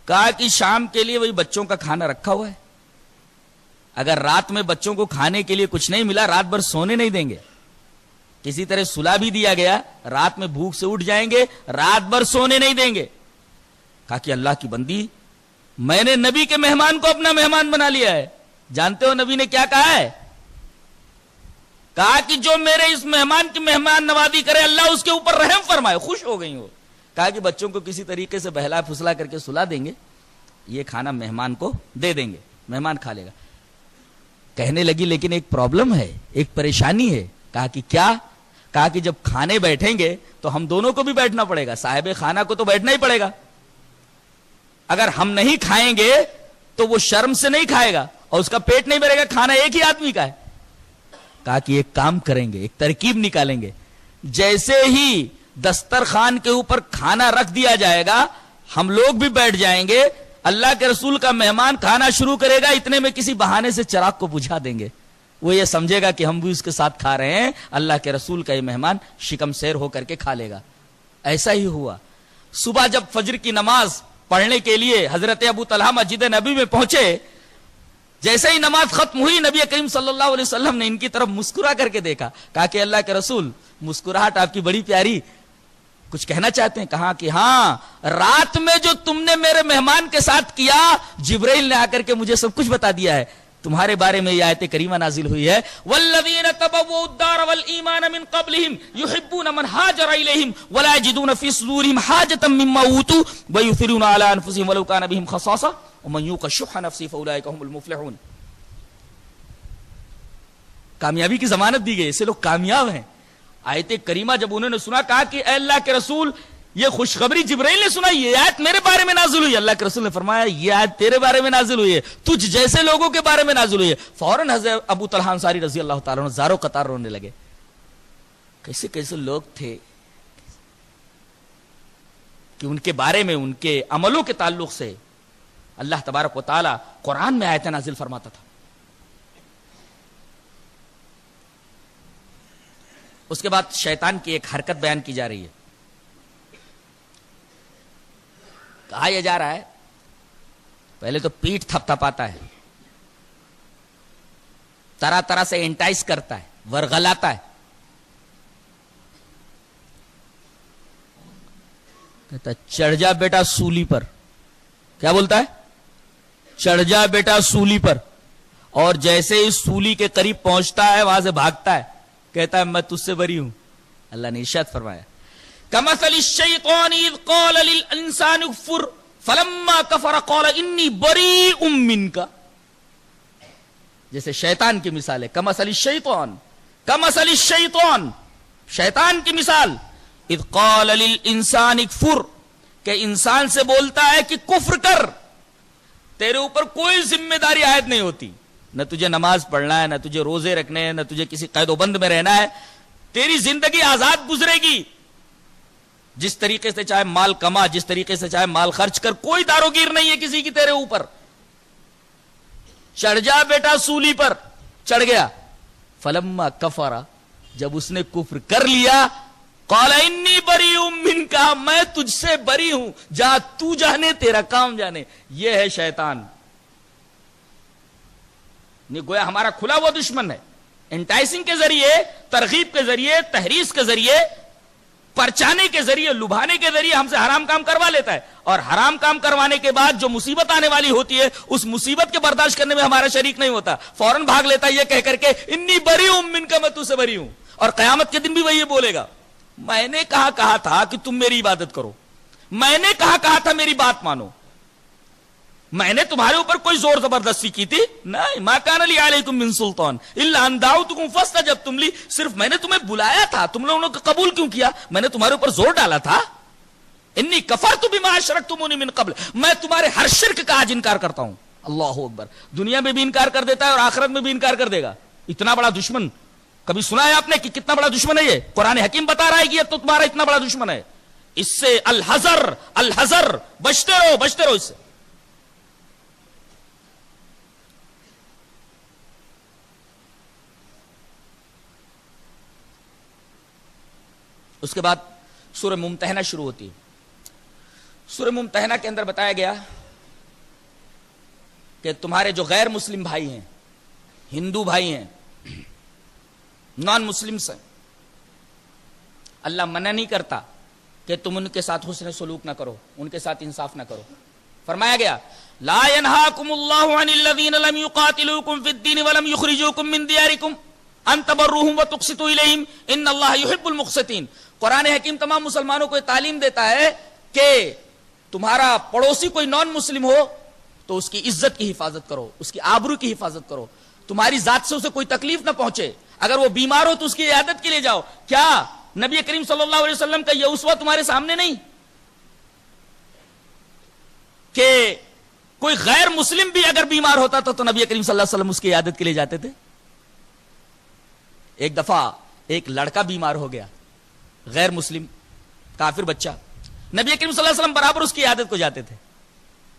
کہا کہ شام کے لیے وہی بچوں کا کھانا رکھا ہوا ہے، اگر رات میں بچوں کو کھانے کے لیے کچھ نہیں ملا رات بھر سونے نہیں دیں گے. کسی طرح سلا بھی دیا گیا، رات میں بھوک سے اٹھ جائیں گے، رات بھر سونے نہیں دیں گے. کہا کہ اللہ کی بندی میں نے نبی کے مہمان کو اپنا مہمان بنا لیا ہے. جانتے ہو نبی نے کیا کہا ہے؟ کہا کہ جو میرے اس مہمان کی مہمان نوازی کرے اللہ اس کے اوپر رحم فرمائے. خوش ہو گئی وہ. کہا کہ بچوں کو کسی طریقے سے بہلا پھسلا کر کے سلا دیں گے، یہ کھانا مہمان کو دے دیں گے، مہمان کھا لے گا. کہنے لگی لیکن ایک پرابلم ہے، ایک پریشانی ہے. کہا کہ کیا؟ کہا کہ جب کھانے بیٹھیں گے تو ہم دونوں کو بھی بیٹھنا پڑے گا، صاحب خانہ کو تو بیٹھنا ہی پڑے گا. اگر ہم نہیں کھائیں گے تو وہ شرم سے نہیں کھائے گا اور اس کا پیٹ نہیں بھرے گا، کھانا ایک ہی آدمی کا ہے. کہا کہ ایک کام کریں گے، ایک ترکیب نکالیں گے، جیسے ہی دسترخوان کے اوپر کھانا رکھ دیا جائے گا ہم لوگ بھی بیٹھ جائیں گے، اللہ کے رسول کا مہمان کھانا شروع کرے گا، اتنے میں کسی بہانے سے چراغ کو بجھا دیں گے، وہ یہ سمجھے گا کہ ہم بھی اس کے ساتھ کھا رہے ہیں، اللہ کے رسول کا یہ مہمان شکم سیر ہو کر کے کھا لے گا۔ ایسا ہی ہوا۔ صبح جب فجر کی نماز پڑھنے کے لیے حضرت ابو طلحہ مسجد نبی میں پہنچے، جیسے ہی نماز ختم ہوئی نبی کریم صلی اللہ علیہ وسلم نے ان کی طرف مسکرا کر کے دیکھا، کہا کہ اللہ کے رسول مسکراہٹ آپ کی بڑی پیاری، کچھ کہنا چاہتے ہیں؟ کہا کہ ہاں، رات میں جو تم نے میرے مہمان کے ساتھ کیا، جبرائیل نے آ کر کے مجھے سب کچھ بتا دیا ہے، تمہارے بارے میں یہ آیت کریمہ نازل ہوئی ہے، والذین تبوؤوا الدار والایمان من قبلہم یحبون من ہاجر الیہم ولا یجدون فی صدورہم حاجۃ مما اوتوا ویؤثرون علی انفسہم ولو کان بہم خصاصہ ومن یوق شح نفسہ فاولئک هم المفلحون۔ کامیابی کی ضمانت دی گئی، ایسے لوگ کامیاب ہیں۔ آیت کریمہ جب انہوں نے سنا، کہا کہ اے اللہ کے رسول، یہ خوشخبری جبرائیل نے سنا، یہ آیت میرے بارے میں نازل ہوئی۔ اللہ کے رسول نے فرمایا یہ آیت تیرے بارے میں نازل ہوئی ہے، تجھ جیسے لوگوں کے بارے میں نازل ہوئی ہے۔ فوراً حضرت ابو طلحہ انصاری رضی اللہ تعالیٰ عنہ زاروں قطار رونے لگے۔ کیسے کیسے لوگ تھے کہ ان کے بارے میں، ان کے عملوں کے تعلق سے اللہ تبارک و تعالیٰ قرآن میں آیت نازل فرماتا تھا۔ اس کے بعد شیطان کی ایک حرکت بیان کی جا رہی ہے۔ کہا یہ جا رہا ہے، پہلے تو پیٹھ تھپ تھپاتا ہے، طرح طرح سے انٹائز کرتا ہے، ورغلاتا ہے، کہتا ہے چڑھ جا بیٹا سولی پر۔ کیا بولتا ہے؟ چڑھ جا بیٹا سولی پر۔ اور جیسے ہی سولی کے قریب پہنچتا ہے وہاں سے بھاگتا ہے، کہتا ہے میں تجھ سے بری ہوں۔ اللہ نے ارشاد فرمایا کمثل الشیطان اذ قال للانسان اکفر فلما کفر قال انی بریء منک۔ جیسے شیطان کی مثال ہے، کمثل الشیطان، کمثل الشیطان، شیطان کی مثال، اذ قال للانسان اکفر، کہ انسان سے بولتا ہے کہ کفر کر، تیرے اوپر کوئی ذمہ داری عائد نہیں ہوتی، نہ تجھے نماز پڑھنا ہے، نہ تجھے روزے رکھنے ہیں، نہ تجھے کسی قید و بند میں رہنا ہے، تیری زندگی آزاد گزرے گی، جس طریقے سے چاہے مال کما، جس طریقے سے چاہے مال خرچ کر، کوئی داروگیر نہیں ہے کسی کی تیرے اوپر۔ چڑھ جا بیٹا سولی پر، چڑھ گیا۔ فلما کفر، جب اس نے کفر کر لیا، قال انی بریء منک، میں تجھ سے بری ہوں، جا تو جانے، تیرا کام جانے۔ یہ ہے شیطان، گویا ہمارا کھلا ہوا دشمن ہے۔ انٹائسنگ کے ذریعے، ترغیب کے ذریعے، تحریض کے ذریعے، پرچانے کے ذریعے، لبھانے کے ذریعے ہم سے حرام کام کروا لیتا ہے، اور حرام کام کروانے کے بعد جو مصیبت آنے والی ہوتی ہے، اس مصیبت کے برداشت کرنے میں ہمارا شریک نہیں ہوتا، فوراً بھاگ لیتا ہے یہ کہہ کر کے انی بریء منک، میں تجھ سے بری ہوں۔ اور قیامت کے دن بھی وہی بولے گا، میں نے کہا تھا کہ تم میری عبادت کرو، میں نے کہا تھا میری بات مانو، میں نے تمہارے اوپر کوئی زور زبردستی کی تھی؟ نہیں، ما کان لی علیکم من سلطان الا ان دعوتکم فاستجبتم لی، صرف میں نے تمہیں بلایا تھا، تم لوگوں نے قبول کیوں کیا؟ میں نے تمہارے اوپر زور ڈالا تھا۔ انی کفرت بما اشرکتمونی من قبل، میں تمہارے ہر شرک کا آج انکار کرتا ہوں۔ اللہ اکبر، دنیا میں بھی انکار کر دیتا ہے اور آخرت میں بھی انکار کر دے گا۔ اتنا بڑا دشمن کبھی سنا ہے آپ نے کہ کتنا بڑا دشمن ہے یہ؟ قرآن حکیم بتا رہا ہے کہ یہ تو تمہارا اتنا بڑا دشمن ہے، اس سے الحذر، الحذر، بچتے رہو، بچتے رہو اس سے۔ اس کے بعد سورہ ممتحنہ شروع ہوتی ہے۔ سورہ ممتحنہ کے اندر بتایا گیا کہ تمہارے جو غیر مسلم بھائی ہیں، ہندو بھائی ہیں، نان مسلمس ہیں، اللہ منع نہیں کرتا کہ تم ان کے ساتھ حسن سلوک نہ کرو، ان کے ساتھ انصاف نہ کرو۔ فرمایا گیا لا ينهاكم الله عن الذين لم يقاتلوكم في الدين ولم يخرجوكم من دياركم ان تبروهم وتقسطوا اليهم ان الله يحب المقسطين۔ قرآن حکیم تمام مسلمانوں کو تعلیم دیتا ہے کہ تمہارا پڑوسی کوئی نان مسلم ہو تو اس کی عزت کی حفاظت کرو، اس کی آبرو کی حفاظت کرو، تمہاری ذات سے اسے کوئی تکلیف نہ پہنچے، اگر وہ بیمار ہو تو اس کی عیادت کے لیے جاؤ۔ کیا نبی کریم صلی اللہ علیہ وسلم کا یہ اسوہ تمہارے سامنے نہیں کہ کوئی غیر مسلم بھی اگر بیمار ہوتا تو نبی کریم صلی اللہ علیہ وسلم اس کی عیادت کے لیے جاتے تھے؟ ایک دفعہ ایک لڑکا بیمار ہو گیا، غیر مسلم کافر بچہ، نبی کریم صلی اللہ علیہ وسلم برابر اس کی عیادت کو جاتے تھے۔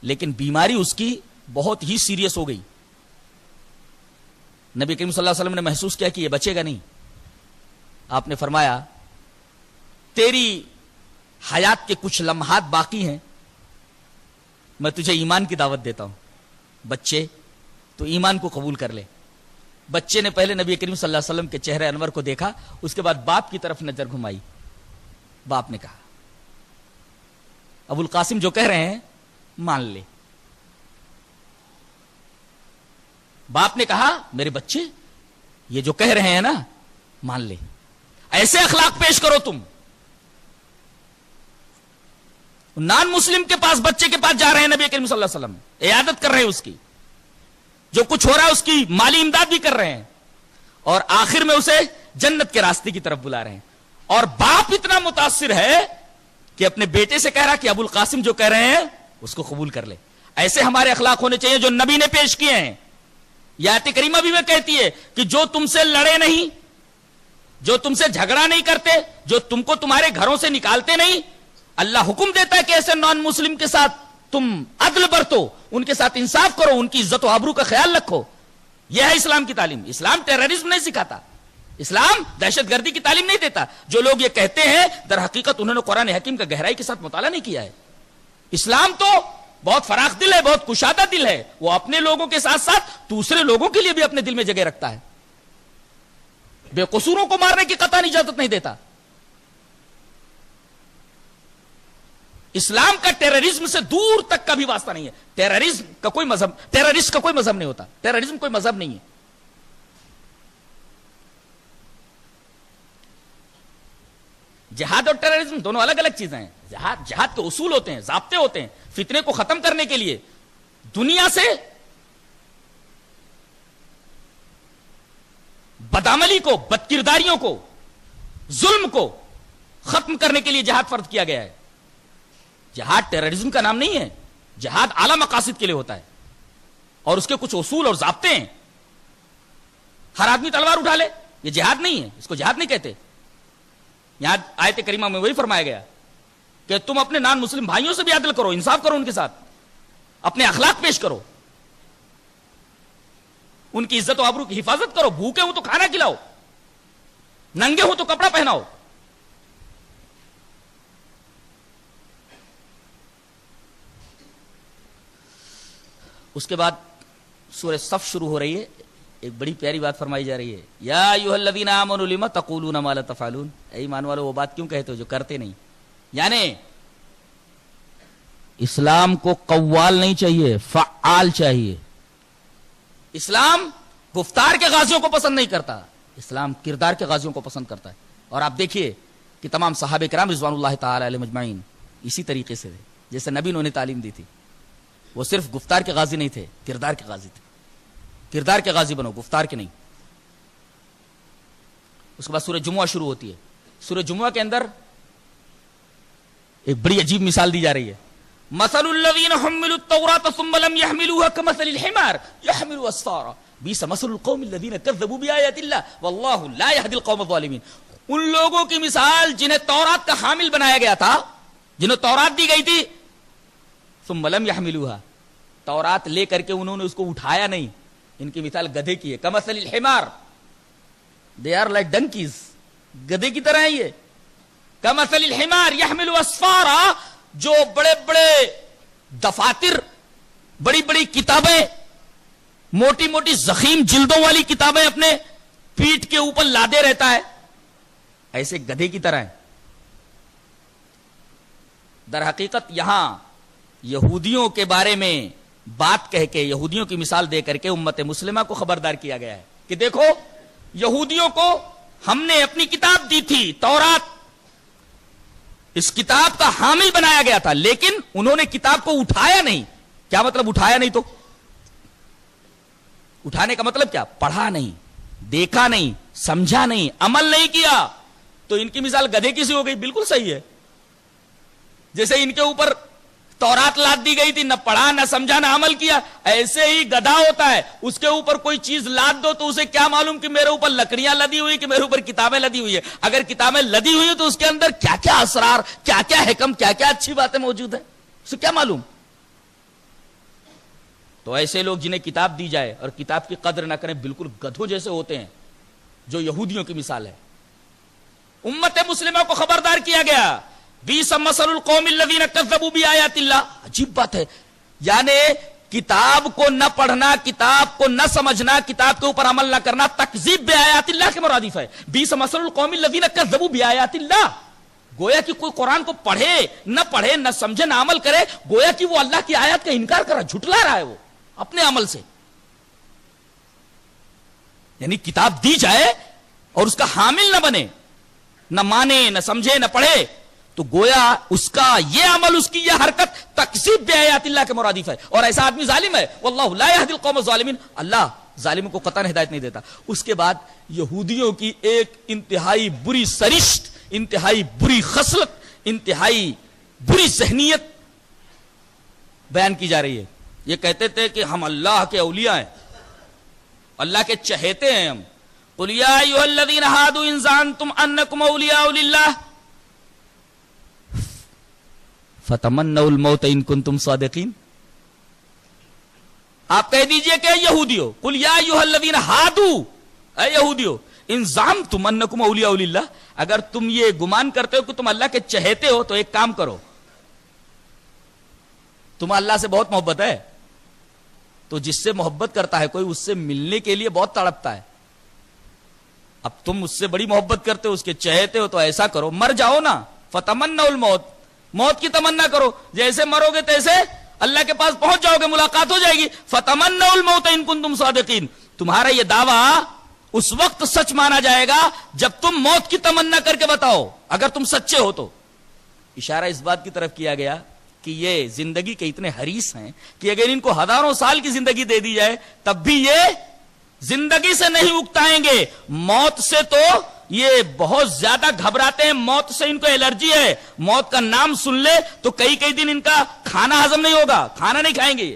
لیکن بیماری اس کی بہت ہی سیریس ہو گئی. نبی کریم صلی اللہ علیہ وسلم نے محسوس کیا کہ یہ بچے گا نہیں. آپ نے فرمایا تیری حیات کے کچھ لمحات باقی ہیں, میں تجھے ایمان کی دعوت دیتا ہوں. بچے تو ایمان کو قبول کر لے. بچے نے پہلے نبی کریم صلی اللہ علیہ وسلم کے چہرے انور کو دیکھا, اس کے بعد باپ کی طرف نظر گھمائی. باپ نے کہا ابو القاسم جو کہہ رہے ہیں مان لے. باپ نے کہا میرے بچے یہ جو کہہ رہے ہیں نا مان لے. ایسے اخلاق پیش کرو تم. نان مسلم کے پاس بچے کے پاس جا رہے ہیں نبی کریم صلی اللہ علیہ وسلم, عیادت کر رہے ہیں اس کی, جو کچھ ہو رہا ہے اس کی مالی امداد بھی کر رہے ہیں, اور آخر میں اسے جنت کے راستے کی طرف بلا رہے ہیں. اور باپ اتنا متاثر ہے کہ اپنے بیٹے سے کہہ رہا کہ ابو القاسم جو کہہ رہے ہیں اس کو قبول کر لے. ایسے ہمارے اخلاق ہونے چاہیے جو نبی نے پیش کیے ہیں. یہ آیت کریمہ بھی میں کہتی ہے کہ جو تم سے لڑے نہیں, جو تم سے جھگڑا نہیں کرتے, جو تم کو تمہارے گھروں سے نکالتے نہیں, اللہ حکم دیتا ہے کہ ایسے نان مسلم کے ساتھ تم عدل برتو, ان کے ساتھ انصاف کرو, ان کی عزت و آبرو کا خیال رکھو. یہ ہے اسلام کی تعلیم. اسلام ٹیررزم نہیں سکھاتا, اسلام دہشت گردی کی تعلیم نہیں دیتا. جو لوگ یہ کہتے ہیں در حقیقت انہوں نے قرآن حکیم کا گہرائی کے ساتھ مطالعہ نہیں کیا ہے. اسلام تو بہت فراخ دل ہے, بہت کشادہ دل ہے. وہ اپنے لوگوں کے ساتھ ساتھ دوسرے لوگوں کے لیے بھی اپنے دل میں جگہ رکھتا ہے. بے قصوروں کو مارنے کی قطعاً اجازت نہیں دیتا. اسلام کا ٹیررزم سے دور تک کا بھی واسطہ نہیں ہے. ٹیررزم کا کوئی مذہب, ٹیررسٹ کا کوئی مذہب نہیں ہوتا. ٹیررزم کوئی مذہب نہیں ہے. جہاد اور ٹیررزم دونوں الگ الگ چیزیں ہیں. جہاد کے اصول ہوتے ہیں, ضابطے ہوتے ہیں فتنے کو ختم کرنے کے لیے, دنیا سے بدعملی کو, بدکرداریوں کو, ظلم کو ختم کرنے کے لیے جہاد فرض کیا گیا ہے. جہاد ٹیررزم کا نام نہیں ہے. جہاد اعلی مقاصد کے لیے ہوتا ہے اور اس کے کچھ اصول اور ضابطے ہیں. ہر آدمی تلوار اٹھا لے یہ جہاد نہیں ہے, اس کو جہاد نہیں کہتے. یہاں آیت کریمہ میں وہی فرمایا گیا کہ تم اپنے نان مسلم بھائیوں سے بھی عدل کرو, انصاف کرو, ان کے ساتھ اپنے اخلاق پیش کرو, ان کی عزت و آبرو کی حفاظت کرو. بھوکے ہو تو کھانا کھلاؤ, ننگے ہو تو کپڑا پہناؤ. اس کے بعد سورہ صف شروع ہو رہی ہے. ایک بڑی پیاری بات فرمائی جا رہی ہے, یا ایھا الذین آمنوا لم تقولون ما لا تفعلون. اے ایمان والو وہ بات کیوں کہتے ہو جو کرتے نہیں. یعنی اسلام کو قوال نہیں چاہیے, فعال چاہیے. اسلام گفتار کے غازیوں کو پسند نہیں کرتا, اسلام کردار کے غازیوں کو پسند کرتا ہے. اور آپ دیکھیے کہ تمام صحابہ کرام رضوان اللہ تعالی علیہ مجمعین اسی طریقے سے تھے جیسے نبی نے انہیں تعلیم دی تھی. وہ صرف گفتار کے غازی نہیں تھے, کردار کے غازی تھے. کردار کے غازی بنو, گفتار کے نہیں. اس کے بعد سورہ جمعہ شروع ہوتی ہے. سورہ جمعہ کے اندر ایک بڑی عجیب مثال دی جا رہی ہے. مثل الذین حملوا التوراۃ ثم لم يحملوها كمثل الحمار يحمل اسفارا بئس مثل القوم الذین كذبوا بآیات اللہ واللہ لا يهدی القوم الظالمین. ان لوگوں کی مثال جنہیں تورات کا حامل بنایا گیا تھا, جنہیں تورات دی گئی تھی, ثم لم يحملوها, تورات لے کر کے انہوں نے اس کو اٹھایا نہیں. ان کی مثال گدھے کی ہے. کمثل الحمار, they are like donkeys, گدھے کی طرح ہے یہ. کمثل الحمار يحمل اسفارا, جو بڑے بڑے دفاتر, بڑی بڑی کتابیں, موٹی موٹی زخیم جلدوں والی کتابیں اپنے پیٹھ کے اوپر لادے رہتا ہے, ایسے گدھے کی طرح ہے. در حقیقت یہاں یہودیوں کے بارے میں بات کہہ کے, یہودیوں کی مثال دے کر کے امت مسلمہ کو خبردار کیا گیا ہے کہ دیکھو یہودیوں کو ہم نے اپنی کتاب دی تھی تورات, اس کتاب کا حامل بنایا گیا تھا, لیکن انہوں نے کتاب کو اٹھایا نہیں. کیا مطلب اٹھایا نہیں؟ تو اٹھانے کا مطلب کیا؟ پڑھا نہیں, دیکھا نہیں, سمجھا نہیں, عمل نہیں کیا. تو ان کی مثال گدھے کی سی ہو گئی. بالکل صحیح ہے. جیسے ان کے اوپر تورات لاد دی گئی تھی, نہ پڑھا نہ سمجھا نہ عمل کیا, ایسے ہی گدھا ہوتا ہے. اس کے اوپر کوئی چیز لاد دو تو اسے کیا معلوم کہ میرے اوپر لکڑیاں لدی ہوئی, کہ میرے اوپر کتابیں لدی ہوئی ہے. اگر کتابیں لدی ہوئی ہیں تو اس کے اندر کیا کیا اسرار, کیا کیا حکم, کیا کیا اچھی باتیں موجود ہیں, اسے کیا معلوم. تو ایسے لوگ جنہیں کتاب دی جائے اور کتاب کی قدر نہ کریں بالکل گدھوں جیسے ہوتے ہیں، جو یہودیوں کی مثال ہے۔ امت مسلمہ کو خبردار کیا گیا، بیس مثل القوم الذین کذبوا بآیات اللہ۔ عجیب بات ہے، یعنی کتاب کو نہ پڑھنا، کتاب کو نہ سمجھنا، کتاب کے اوپر عمل نہ کرنا تکذیب بآیات اللہ کے مرادف ہے۔ بیس مثل القوم الذین کذبوا بآیات اللہ، گویا کہ کوئی قرآن کو پڑھے نہ سمجھے نہ عمل کرے، گویا کہ وہ اللہ کی آیات کا انکار کر رہا، جھٹلا رہا ہے وہ اپنے عمل سے۔ یعنی کتاب دی جائے اور اس کا حامل نہ بنے، نہ مانے نہ سمجھے نہ پڑھے، تو گویا اس کا یہ عمل، اس کی یہ حرکت تکذیب بآیات اللہ کے مرادف ہے، اور ایسا آدمی ظالم ہے۔ واللہ لا یہدی القوم الظالمین، اللہ ظالموں کو قطعاً ہدایت نہیں دیتا۔ اس کے بعد یہودیوں کی ایک انتہائی بری سرشت، انتہائی بری خصلت، انتہائی بری ذہنیت بیان کی جا رہی ہے۔ یہ کہتے تھے کہ ہم اللہ کے اولیاء ہیں، اللہ کے چہیتے ہیں ہم۔ قل یا ایھا الذین ھادوا ان زعمتم انکم اولیاء للہ فتمنوا الموت ان کنتم صادقین۔ آپ کہہ دیجئے کہ یہودیو، قل یا ایھا الذین ھادوا، اے یہودیو، ان زعمتم انکم اولیاء للہ، اگر تم یہ گمان کرتے ہو کہ تم اللہ کے چہیتے ہو تو ایک کام کرو، تمہیں اللہ سے بہت محبت ہے، تو جس سے محبت کرتا ہے کوئی اس سے ملنے کے لیے بہت تڑپتا ہے۔ اب تم اس سے بڑی محبت کرتے ہو، اس کے چہیتے ہو، تو ایسا کرو مر جاؤ نا، فتمنوا الموت، موت کی تمنا کرو، جیسے مرو گے تیسے اللہ کے پاس پہنچ جاؤ گے، ملاقات ہو جائے گی۔ فتمنوا الموت ان کنتم صادقین، تمہارا یہ دعویٰ اس وقت سچ مانا جائے گا جب تم موت کی تمنا کر کے بتاؤ، اگر تم سچے ہو تو۔ اشارہ اس بات کی طرف کیا گیا کہ یہ زندگی کے اتنے حریص ہیں کہ اگر ان کو ہزاروں سال کی زندگی دے دی جائے تب بھی یہ زندگی سے نہیں اکتائیں گے، موت سے تو یہ بہت زیادہ گھبراتے ہیں، موت سے ان کو الرجی ہے، موت کا نام سن لے تو کئی دن ان کا کھانا ہضم نہیں ہوگا، کھانا نہیں کھائیں گے۔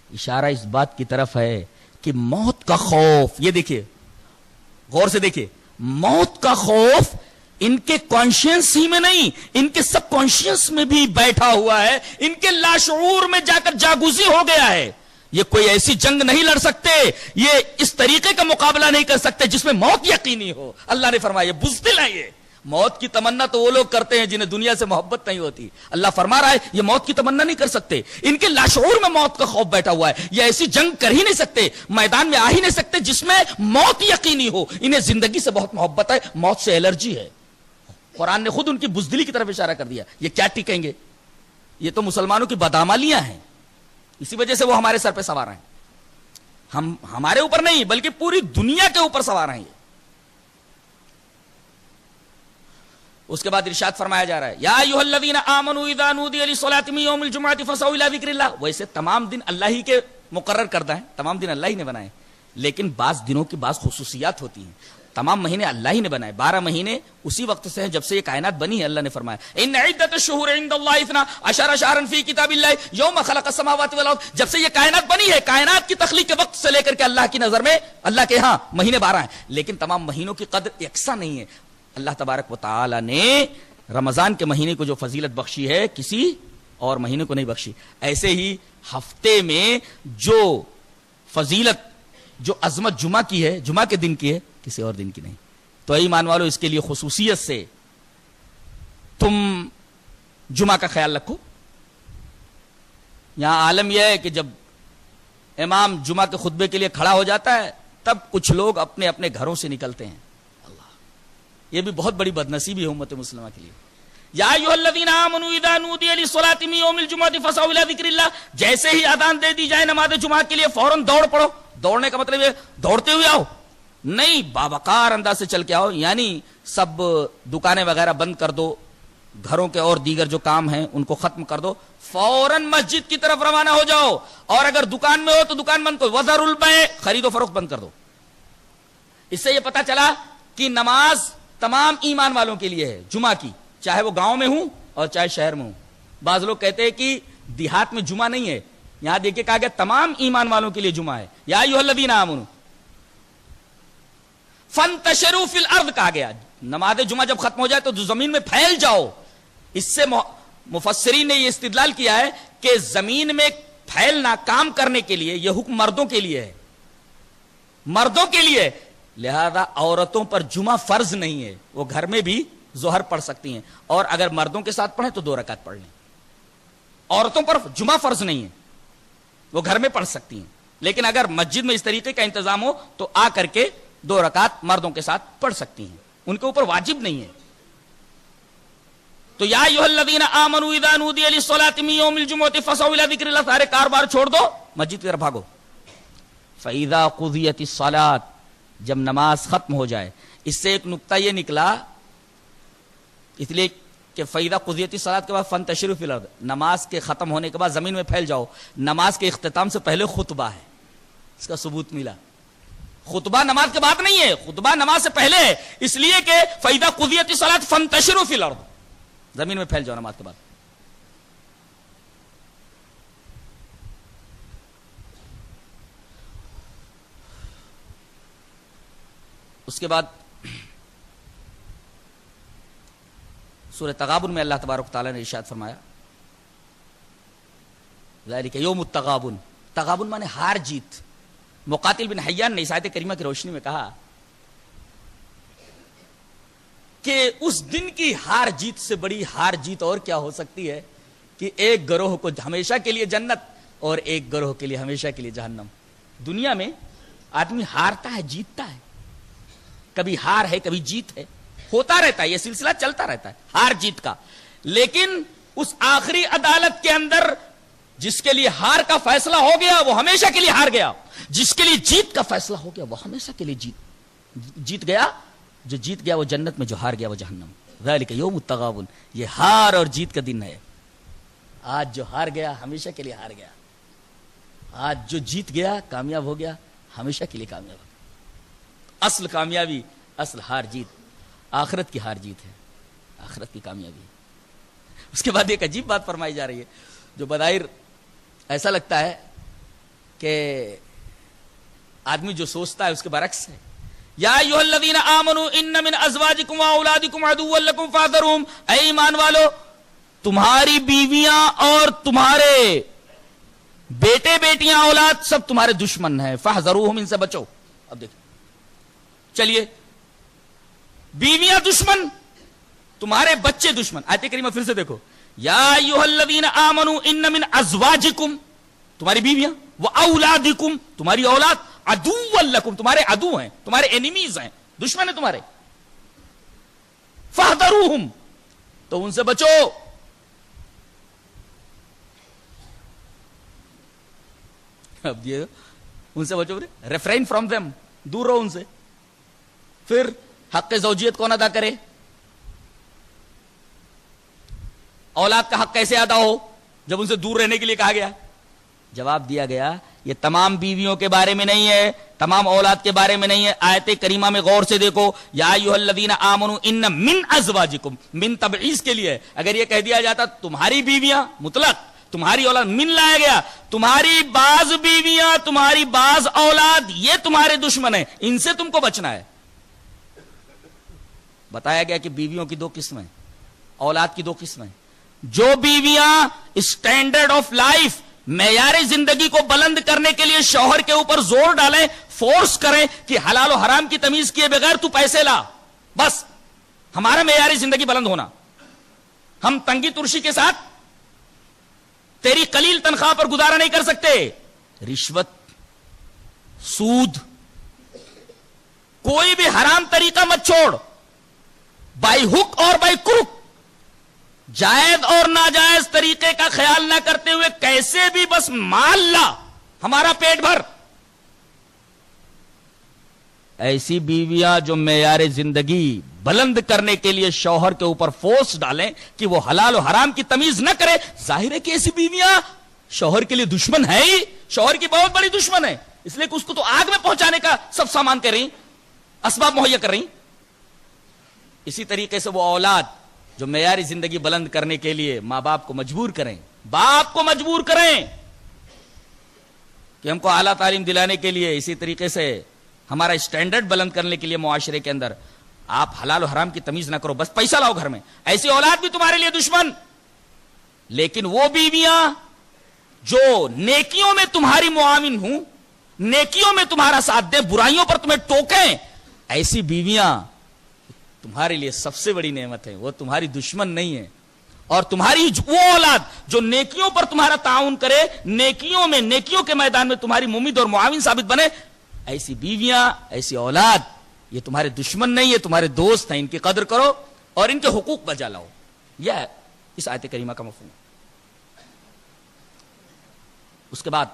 اشارہ اس بات کی طرف ہے کہ موت کا خوف، یہ دیکھیے غور سے دیکھیے، موت کا خوف ان کے کانشینس ہی میں نہیں، ان کے سب کانشینس میں بھی بیٹھا ہوا ہے، ان کے لاشعور میں جا کر جاگوزی ہو گیا ہے۔ یہ کوئی ایسی جنگ نہیں لڑ سکتے، یہ اس طریقے کا مقابلہ نہیں کر سکتے جس میں موت یقینی ہو۔ اللہ نے فرمایا یہ بزدل ہے، یہ موت کی تمنا تو وہ لوگ کرتے ہیں جنہیں دنیا سے محبت نہیں ہوتی۔ اللہ فرما رہا ہے یہ موت کی تمنا نہیں کر سکتے، ان کے لاشعور میں موت کا خوف بیٹھا ہوا ہے، یہ ایسی جنگ کر ہی نہیں سکتے، میدان میں آ ہی نہیں سکتے جس میں موت یقینی ہو۔ انہیں زندگی سے بہت محبت ہے، موت سے الرجی ہے۔ قرآن نے خود ان کی بزدلی کی طرف اشارہ کر دیا، یہ کیا ٹکیں گے، یہ تو مسلمانوں کی بدعمالیاں ہیں، اسی وجہ سے وہ ہمارے سر پہ سوار ہیں، ہم ہمارے اوپر نہیں بلکہ پوری دنیا کے اوپر سوار ہیں۔ اس کے بعد ارشاد فرمایا جا رہا ہے یا ایھا الذین آمنوا اذا نودی للصلاۃ من یوم الجمعۃ فاسعوا الی ذکر اللہ۔ ویسے تمام دن اللہ ہی کے مقرر کردہ ہیں، تمام دن اللہ ہی نے بنائے، لیکن بعض دنوں کی بعض خصوصیات ہوتی ہیں۔ تمام مہینے اللہ ہی نے بنائے، 12 مہینے اسی وقت سے ہیں جب سے یہ کائنات بنی ہے۔ اللہ نے فرمایا ان عدۃ الشہور عند اللہ 12 شہرا فی کتاب اللہ یوم خلق السماوات والارض۔ جب سے یہ کائنات بنی ہے، کائنات کی تخلیق کے وقت سے لے کر کے اللہ کی نظر میں، اللہ کے ہاں مہینے 12 ہیں، لیکن تمام مہینوں کی قدر یکساں نہیں ہے۔ اللہ تبارک و تعالی نے رمضان کے مہینے کو جو فضیلت بخشی ہے کسی اور مہینے کو نہیں بخشی، ایسے ہی ہفتے میں جو فضیلت، جو عظمت جمعہ کی ہے، جمعہ کے دن کی ہے، کسی اور دن کی نہیں۔ تو اے ایمان والو، اس کے لیے خصوصیت سے تم جمعہ کا خیال رکھو۔ یہاں عالم یہ ہے کہ جب امام جمعہ کے خطبے کے لیے کھڑا ہو جاتا ہے تب کچھ لوگ اپنے اپنے گھروں سے نکلتے ہیں۔ یہ بھی بہت بڑی بدنصیبی ہے امت مسلمہ کے لیے۔ یا ایھا الذین آمنوا اذا نودی للصلاۃ من یوم الجمعۃ فاسعوا الی ذکر اللہ، جیسے ہی اذان دے دی جائے نماز جمعہ کے لیے فوراً دوڑ پڑو۔ دوڑنے کا مطلب یہ دوڑتے ہوئے آؤ نہیں، باوقار انداز سے چل کے آؤ، یعنی سب دکانیں وغیرہ بند کر دو، گھروں کے اور دیگر جو کام ہیں ان کو ختم کر دو، فوراً مسجد کی طرف روانہ ہو جاؤ، اور اگر دکان میں ہو تو دکان بند کرو، وذروا البیع، خرید و فروخت بند کر دو۔ اس سے یہ پتا چلا کہ نماز تمام ایمان والوں کے لیے ہے، جمعہ کی، چاہے وہ گاؤں میں ہوں اور چاہے شہر میں ہوں۔ بعض لوگ کہتے ہیں کہ دیہات میں جمعہ نہیں ہے، یہاں دیکھیں کہا گیا تمام ایمان والوں کے لیے جمعہ ہے۔ یا ایھا الذین آمنوا فانتشروا فی الارض کہا گیا، نماز جمعہ جب ختم ہو جائے تو زمین میں پھیل جاؤ۔ اس سے مفسرین نے یہ استدلال کیا ہے کہ زمین میں پھیلنا کام کرنے کے لیے یہ حکم مردوں کے لیے ہے، مردوں کے لیے، لہذا عورتوں پر جمعہ فرض نہیں ہے، وہ گھر میں بھی ظہر پڑھ سکتی ہیں، اور اگر مردوں کے ساتھ پڑھیں تو 2 رکعت پڑھ لیں۔ عورتوں پر جمعہ فرض نہیں ہے، وہ گھر میں پڑھ سکتی ہیں، لیکن اگر مسجد میں اس طریقے کا انتظام ہو تو آ کر کے 2 رکعت مردوں کے ساتھ پڑھ سکتی ہیں، ان کے اوپر واجب نہیں ہے۔ تو یا ایھا الذین آمنوا اذا نودی للصلاۃ من یوم الجمعۃ فاسعوا الی ذکر اللہ، سارے کاروبار چھوڑ دو، مسجد کی طرف بھاگو۔ فاذا قضیت الصلاۃ، جب نماز ختم ہو جائے۔ اس سے ایک نقطہ یہ نکلا، اس لیے کہ فاذا قضیت الصلاۃ کے بعد فانتشروا فی الارض، نماز کے ختم ہونے کے بعد زمین میں پھیل جاؤ۔ نماز کے اختتام سے پہلے خطبہ ہے، اس کا ثبوت ملا۔ خطبہ نماز کے بعد نہیں ہے، خطبہ نماز سے پہلے ہے، اس لیے کہ فاذا قضیت الصلاۃ فانتشروا فی الارض، زمین میں پھیل جاؤ نماز کے بعد۔ اس کے بعد سورہ تغابن میں اللہ تبارک و تعالیٰ نے ارشاد فرمایا ذالک یوم التغابن، تغابن مانے ہار جیت۔ مقاتل بن حیان نے اس آیت کریمہ کی روشنی میں کہا کہ اس دن کی ہار جیت سے بڑی ہار جیت اور کیا ہو سکتی ہے کہ ایک گروہ کو ہمیشہ کے لیے جنت اور ایک گروہ کے لیے ہمیشہ کے لیے جہنم۔ دنیا میں آدمی ہارتا ہے، جیتتا ہے، کبھی ہار ہے کبھی جیت ہے، ہوتا رہتا ہے، یہ سلسلہ چلتا رہتا ہے ہار جیت کا، لیکن اس آخری عدالت کے اندر جس کے لیے ہار کا فیصلہ ہو گیا وہ ہمیشہ کے لیے ہار گیا، جس کے لیے جیت کا فیصلہ ہو گیا وہ ہمیشہ کے لیے جیت گیا، جو جیت گیا وہ جنت میں، جو ہار گیا وہ جہنم۔ ذالک یوم التغابن، یہ ہار اور جیت کا دن ہے۔ آج جو ہار گیا ہمیشہ کے لیے ہار گیا، آج جو جیت گیا کامیاب ہو گیا ہمیشہ کے لیے کامیاب ہو گیا۔ اصل کامیابی، اصل ہار جیت آخرت کی ہار جیت ہے، آخرت کی کامیابی۔ اس کے بعد ایک عجیب بات فرمائی جا رہی ہے جو بظاہر ایسا لگتا ہے کہ آدمی جو سوچتا ہے اس کے برعکس ہے۔ یا ایھا الذین آمنوا ان من ازواجکم واولادکم عدوا لکم فاحذروہم، اے ایمان والو تمہاری بیویاں اور تمہارے بیٹے بیٹیاں اولاد سب تمہارے دشمن ہیں، فاحذروہم، ان سے بچو۔ اب دیکھیں، چلیے بیویاں دشمن، تمہارے بچے دشمن۔ آیت کریمہ پھر سے دیکھو، یا ایھا الذین آمنوا ان من ازواجکم، تمہاری بیویاں، واولادکم، تمہاری اولاد، عدوا لکم، تمہارے عدو ہیں، تمہارے اینیمیز ہیں، دشمن ہیں تمہارے، فاحذروہم، تو ان سے بچو۔ اب یہ ان سے بچو، ریفرین فرام دیم، دور رہو ان سے۔ پھر حق زوجیت کون ادا کرے؟ اولاد کا حق کیسے ادا ہو جب ان سے دور رہنے کے لیے کہا گیا؟ جواب دیا گیا یہ تمام بیویوں کے بارے میں نہیں ہے، تمام اولاد کے بارے میں نہیں ہے۔ آیت کریمہ میں غور سے دیکھو، یا ایھا الذین آمنوا ان من ازواجکم، من تبعیض کے لیے۔ اگر یہ کہہ دیا جاتا تمہاری بیویاں مطلق، تمہاری اولاد، من لایا گیا، تمہاری بعض بیویاں، تمہاری بعض اولاد یہ تمہارے دشمن ہیں، ان سے تم کو بچنا ہے۔ بتایا گیا کہ بیویوں کی 2 قسمیں، اولاد کی 2 قسمیں۔ جو بیویاں اسٹینڈرڈ آف لائف، معیار زندگی کو بلند کرنے کے لیے شوہر کے اوپر زور ڈالیں، فورس کریں کہ حلال و حرام کی تمیز کیے بغیر تو پیسے لا، بس ہمارا معیار زندگی بلند ہونا، ہم تنگی ترشی کے ساتھ تیری قلیل تنخواہ پر گزارا نہیں کر سکتے۔ رشوت، سود، کوئی بھی حرام طریقہ مت چھوڑ، بائی ہک اور بائی کروک، جائز اور ناجائز طریقے کا خیال نہ کرتے ہوئے کیسے بھی بس مال لا، ہمارا پیٹ بھر۔ ایسی بیویاں جو معیار زندگی بلند کرنے کے لیے شوہر کے اوپر فورس ڈالیں کہ وہ حلال و حرام کی تمیز نہ کرے، ظاہر ہے کہ ایسی بیویاں شوہر کے لیے دشمن ہے ہی، شوہر کی بہت بڑی دشمن ہے، اس لیے کہ اس کو تو آگ میں پہنچانے کا سب سامان کر رہی، اسباب مہیا کر رہی۔ اسی طریقے سے وہ اولاد جو معیاری زندگی بلند کرنے کے لیے ماں باپ کو مجبور کریں، باپ کو مجبور کریں کہ ہم کو اعلیٰ تعلیم دلانے کے لیے، اسی طریقے سے ہمارا اسٹینڈرڈ بلند کرنے کے لیے معاشرے کے اندر آپ حلال و حرام کی تمیز نہ کرو، بس پیسہ لاؤ گھر میں، ایسی اولاد بھی تمہارے لیے دشمن۔ لیکن وہ بیویاں جو نیکیوں میں تمہاری معاون ہوں, نیکیوں میں تمہارا ساتھ دیں, برائیوں پر تمہیں ٹوکیں, ایسی بیویاں تمہارے لیے سب سے بڑی نعمت ہے. وہ تمہاری دشمن نہیں ہے. اور تمہاری وہ اولاد جو نیکیوں پر تمہارا تعاون کرے, نیکیوں میں, نیکیوں کے میدان میں تمہاری ممید اور معاون ثابت بنے, ایسی بیویاں, ایسی اولاد یہ تمہارے دشمن نہیں ہے, تمہارے دوست ہیں. ان کی قدر کرو اور ان کے حقوق بجا لاؤ. یہ ہے اس آیت کریمہ کا مفہوم. اس کے بعد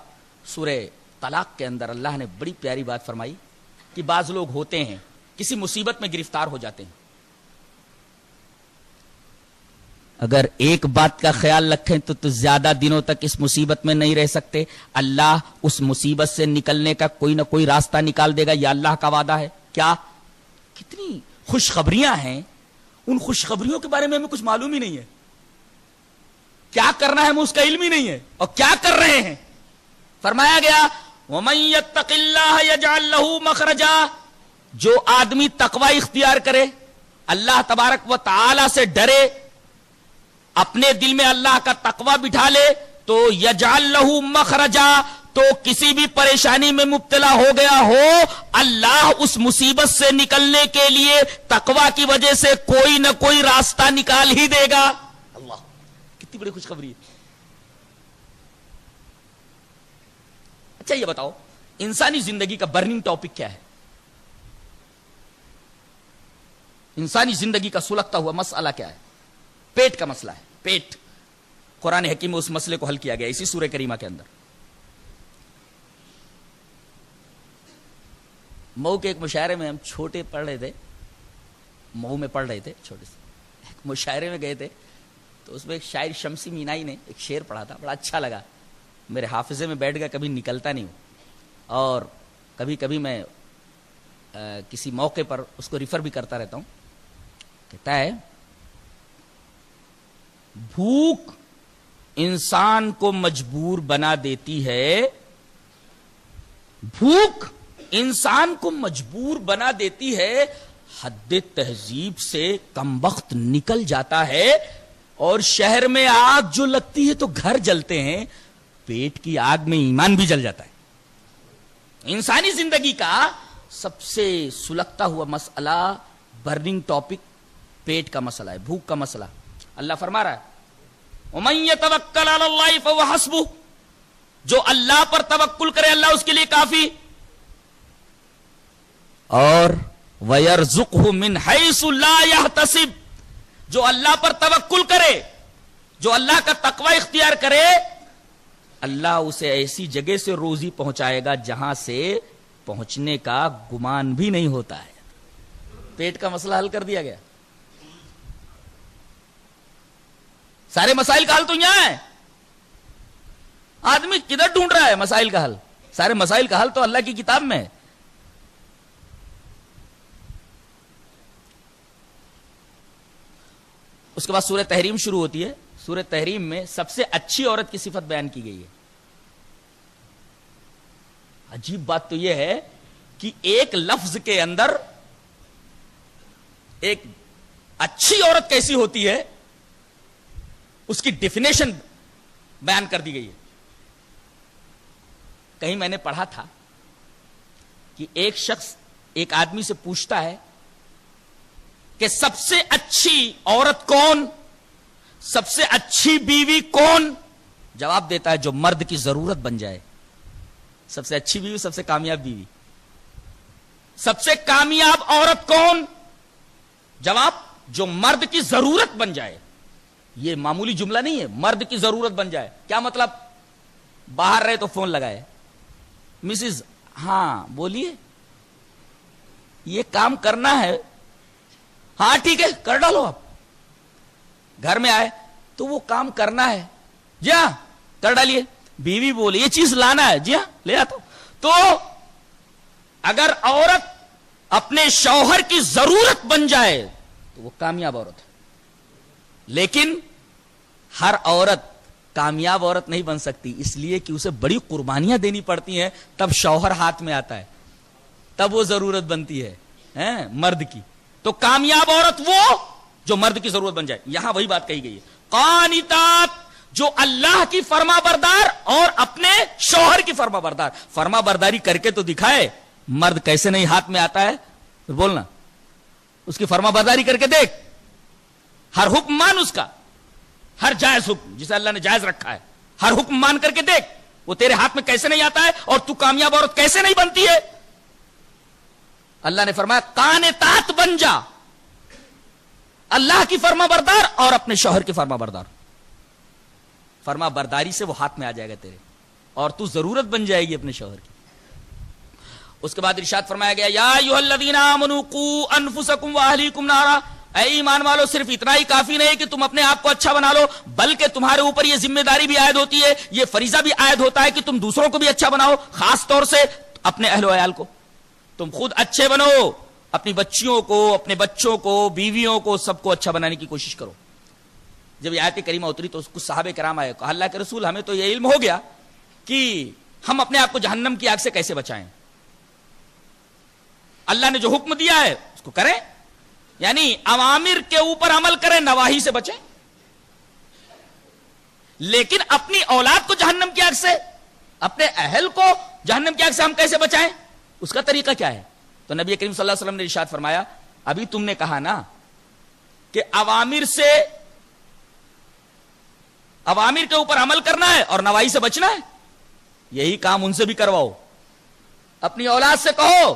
سورہ طلاق کے اندر اللہ نے بڑی پیاری بات فرمائی کہ بعض لوگ ہوتے ہیں کسی مصیبت میں گرفتار ہو جاتے ہیں, اگر ایک بات کا خیال رکھیں تو زیادہ دنوں تک اس مصیبت میں نہیں رہ سکتے. اللہ اس مصیبت سے نکلنے کا کوئی نہ کوئی راستہ نکال دے گا, یہ اللہ کا وعدہ ہے. کیا کتنی خوشخبریاں ہیں, ان خوشخبریوں کے بارے میں ہمیں کچھ معلوم ہی نہیں ہے. کیا کرنا ہے ہمیں اس کا علم ہی نہیں ہے, اور کیا کر رہے ہیں. فرمایا گیا وَمَن يَتَّقِ اللَّهَ يَجْعَل لَّهُ مَخْرَجًا, جو آدمی تقوی اختیار کرے, اللہ تبارک و تعالی سے ڈرے, اپنے دل میں اللہ کا تقوی بٹھا لے, تو یجعل لہ مخرجا, تو کسی بھی پریشانی میں مبتلا ہو گیا ہو, اللہ اس مصیبت سے نکلنے کے لیے تقوی کی وجہ سے کوئی نہ کوئی راستہ نکال ہی دے گا. اللہ, کتنی بڑی خوشخبری ہے. اچھا یہ بتاؤ, انسانی زندگی کا برننگ ٹاپک کیا ہے؟ انسانی زندگی کا سلگتا ہوا مسئلہ کیا ہے؟ پیٹ کا مسئلہ ہے. پیٹ, قرآن حکیم میں اس مسئلے کو حل کیا گیا اسی سورہ کریمہ کے اندر. مئو کے ایک مشاعرے میں ہم چھوٹے پڑھ رہے تھے, مئو میں پڑھ رہے تھے, چھوٹے سے ایک مشاعرے میں گئے تھے, تو اس میں ایک شاعر شمسی مینائی نے ایک شعر پڑھا تھا, بڑا اچھا لگا, میرے حافظے میں بیٹھ گیا, کبھی نکلتا نہیں ہوں, اور کبھی کبھی میں کسی موقع پر اس کو ریفر بھی کرتا رہتا ہوں. کہتا ہے, بھوک انسان کو مجبور بنا دیتی ہے, بھوک انسان کو مجبور بنا دیتی ہے, حد تہذیب سے کم وقت نکل جاتا ہے, اور شہر میں آگ جو لگتی ہے تو گھر جلتے ہیں, پیٹ کی آگ میں ایمان بھی جل جاتا ہے. انسانی زندگی کا سب سے سلگتا ہوا مسئلہ, برننگ ٹاپک پیٹ کا مسئلہ ہے, بھوک کا مسئلہ. اللہ فرما رہا ہے وَمَن يَتَوَكَّلْ عَلَى اللَّهِ فَهُوَ حَسْبُهُ, جو اللہ پر توکل کرے اللہ اس کے لیے کافی. اور وَيَرْزُقْهُ مِنْ حَيْثُ لَا يَحْتَسِبْ, جو اللہ پر توکل کرے, جو اللہ کا تقوی اختیار کرے, اللہ اسے ایسی جگہ سے روزی پہنچائے گا جہاں سے پہنچنے کا گمان بھی نہیں ہوتا ہے. پیٹ کا مسئلہ حل کر دیا گیا. سارے مسائل کا حل تو یہاں ہے. آدمی کدھر ڈھونڈ رہا ہے مسائل کا حل؟ سارے مسائل کا حل تو اللہ کی کتاب میں ہے. اس کے بعد سورہ تحریم شروع ہوتی ہے. سورہ تحریم میں سب سے اچھی عورت کی صفت بیان کی گئی ہے. عجیب بات تو یہ ہے کہ ایک لفظ کے اندر ایک اچھی عورت کیسی ہوتی ہے اس کی ڈیفینیشن بیان کر دی گئی ہے. کہیں میں نے پڑھا تھا کہ ایک شخص ایک آدمی سے پوچھتا ہے کہ سب سے اچھی عورت کون, سب سے اچھی بیوی کون؟ جواب دیتا ہے جو مرد کی ضرورت بن جائے. سب سے اچھی بیوی, سب سے کامیاب بیوی. سب سے کامیاب عورت کون؟ جواب جو مرد کی ضرورت بن جائے. یہ معمولی جملہ نہیں ہے, مرد کی ضرورت بن جائے. کیا مطلب؟ باہر رہے تو فون لگائے, مسز ہاں بولیے, یہ کام کرنا ہے, ہاں ٹھیک ہے کر ڈالو. آپ گھر میں آئے تو وہ کام کرنا ہے, جی ہاں کر ڈالیے. بیوی بولی یہ چیز لانا ہے, جی ہاں لے آتا ہوں. تو اگر عورت اپنے شوہر کی ضرورت بن جائے تو وہ کامیاب عورت ہے. لیکن ہر عورت کامیاب عورت نہیں بن سکتی, اس لیے کہ اسے بڑی قربانیاں دینی پڑتی ہیں, تب شوہر ہاتھ میں آتا ہے, تب وہ ضرورت بنتی ہے مرد کی. تو کامیاب عورت وہ جو مرد کی ضرورت بن جائے. یہاں وہی بات کہی گئی ہے, قانتات, جو اللہ کی فرما بردار اور اپنے شوہر کی فرما بردار. فرما برداری کر کے تو دکھائے مرد کیسے نہیں ہاتھ میں آتا ہے. بولنا اس کی فرما برداری کر کے دیکھ, ہر حکم مان اس کا, ہر جائز حکم جسے اللہ نے جائز رکھا ہے ہر حکم مان کر کے دیکھ وہ تیرے ہاتھ میں کیسے نہیں آتا ہے اور تو کامیاب عورت کیسے نہیں بنتی ہے. اللہ نے فرمایا قانتات بن جا, اللہ کی فرما بردار اور اپنے شوہر کی فرما بردار. فرما برداری سے وہ ہاتھ میں آ جائے گا تیرے اور تو ضرورت بن جائے گی اپنے شوہر کی. اس کے بعد ارشاد فرمایا گیا یا ایھا الذین آمنوا قوا انفسکم واہلیکم نارا, اے ایمان والو صرف اتنا ہی کافی نہیں کہ تم اپنے آپ کو اچھا بنا لو بلکہ تمہارے اوپر یہ ذمہ داری بھی عائد ہوتی ہے, یہ فریضہ بھی عائد ہوتا ہے کہ تم دوسروں کو بھی اچھا بناؤ, خاص طور سے اپنے اہل و عیال کو. تم خود اچھے بنو, اپنی بچیوں کو, اپنے بچوں کو, بیویوں کو, سب کو اچھا بنانے کی کوشش کرو. جب یہ آیت کریمہ اتری تو کچھ صحابہ کرام آئے, کہا اللہ کے رسول ہمیں تو یہ علم ہو گیا کہ ہم اپنے آپ کو جہنم کی آگ سے کیسے بچائیں. اللہ نے جو حکم دیا ہے اس کو کریں, یعنی اوامر کے اوپر عمل کریں, نواہی سے بچیں. لیکن اپنی اولاد کو جہنم کی آگ سے, اپنے اہل کو جہنم کی آگ سے ہم کیسے بچائیں, اس کا طریقہ کیا ہے؟ تو نبی کریم صلی اللہ علیہ وسلم نے ارشاد فرمایا ابھی تم نے کہا نا کہ اوامر کے اوپر عمل کرنا ہے اور نواہی سے بچنا ہے, یہی کام ان سے بھی کرواؤ. اپنی اولاد سے کہو,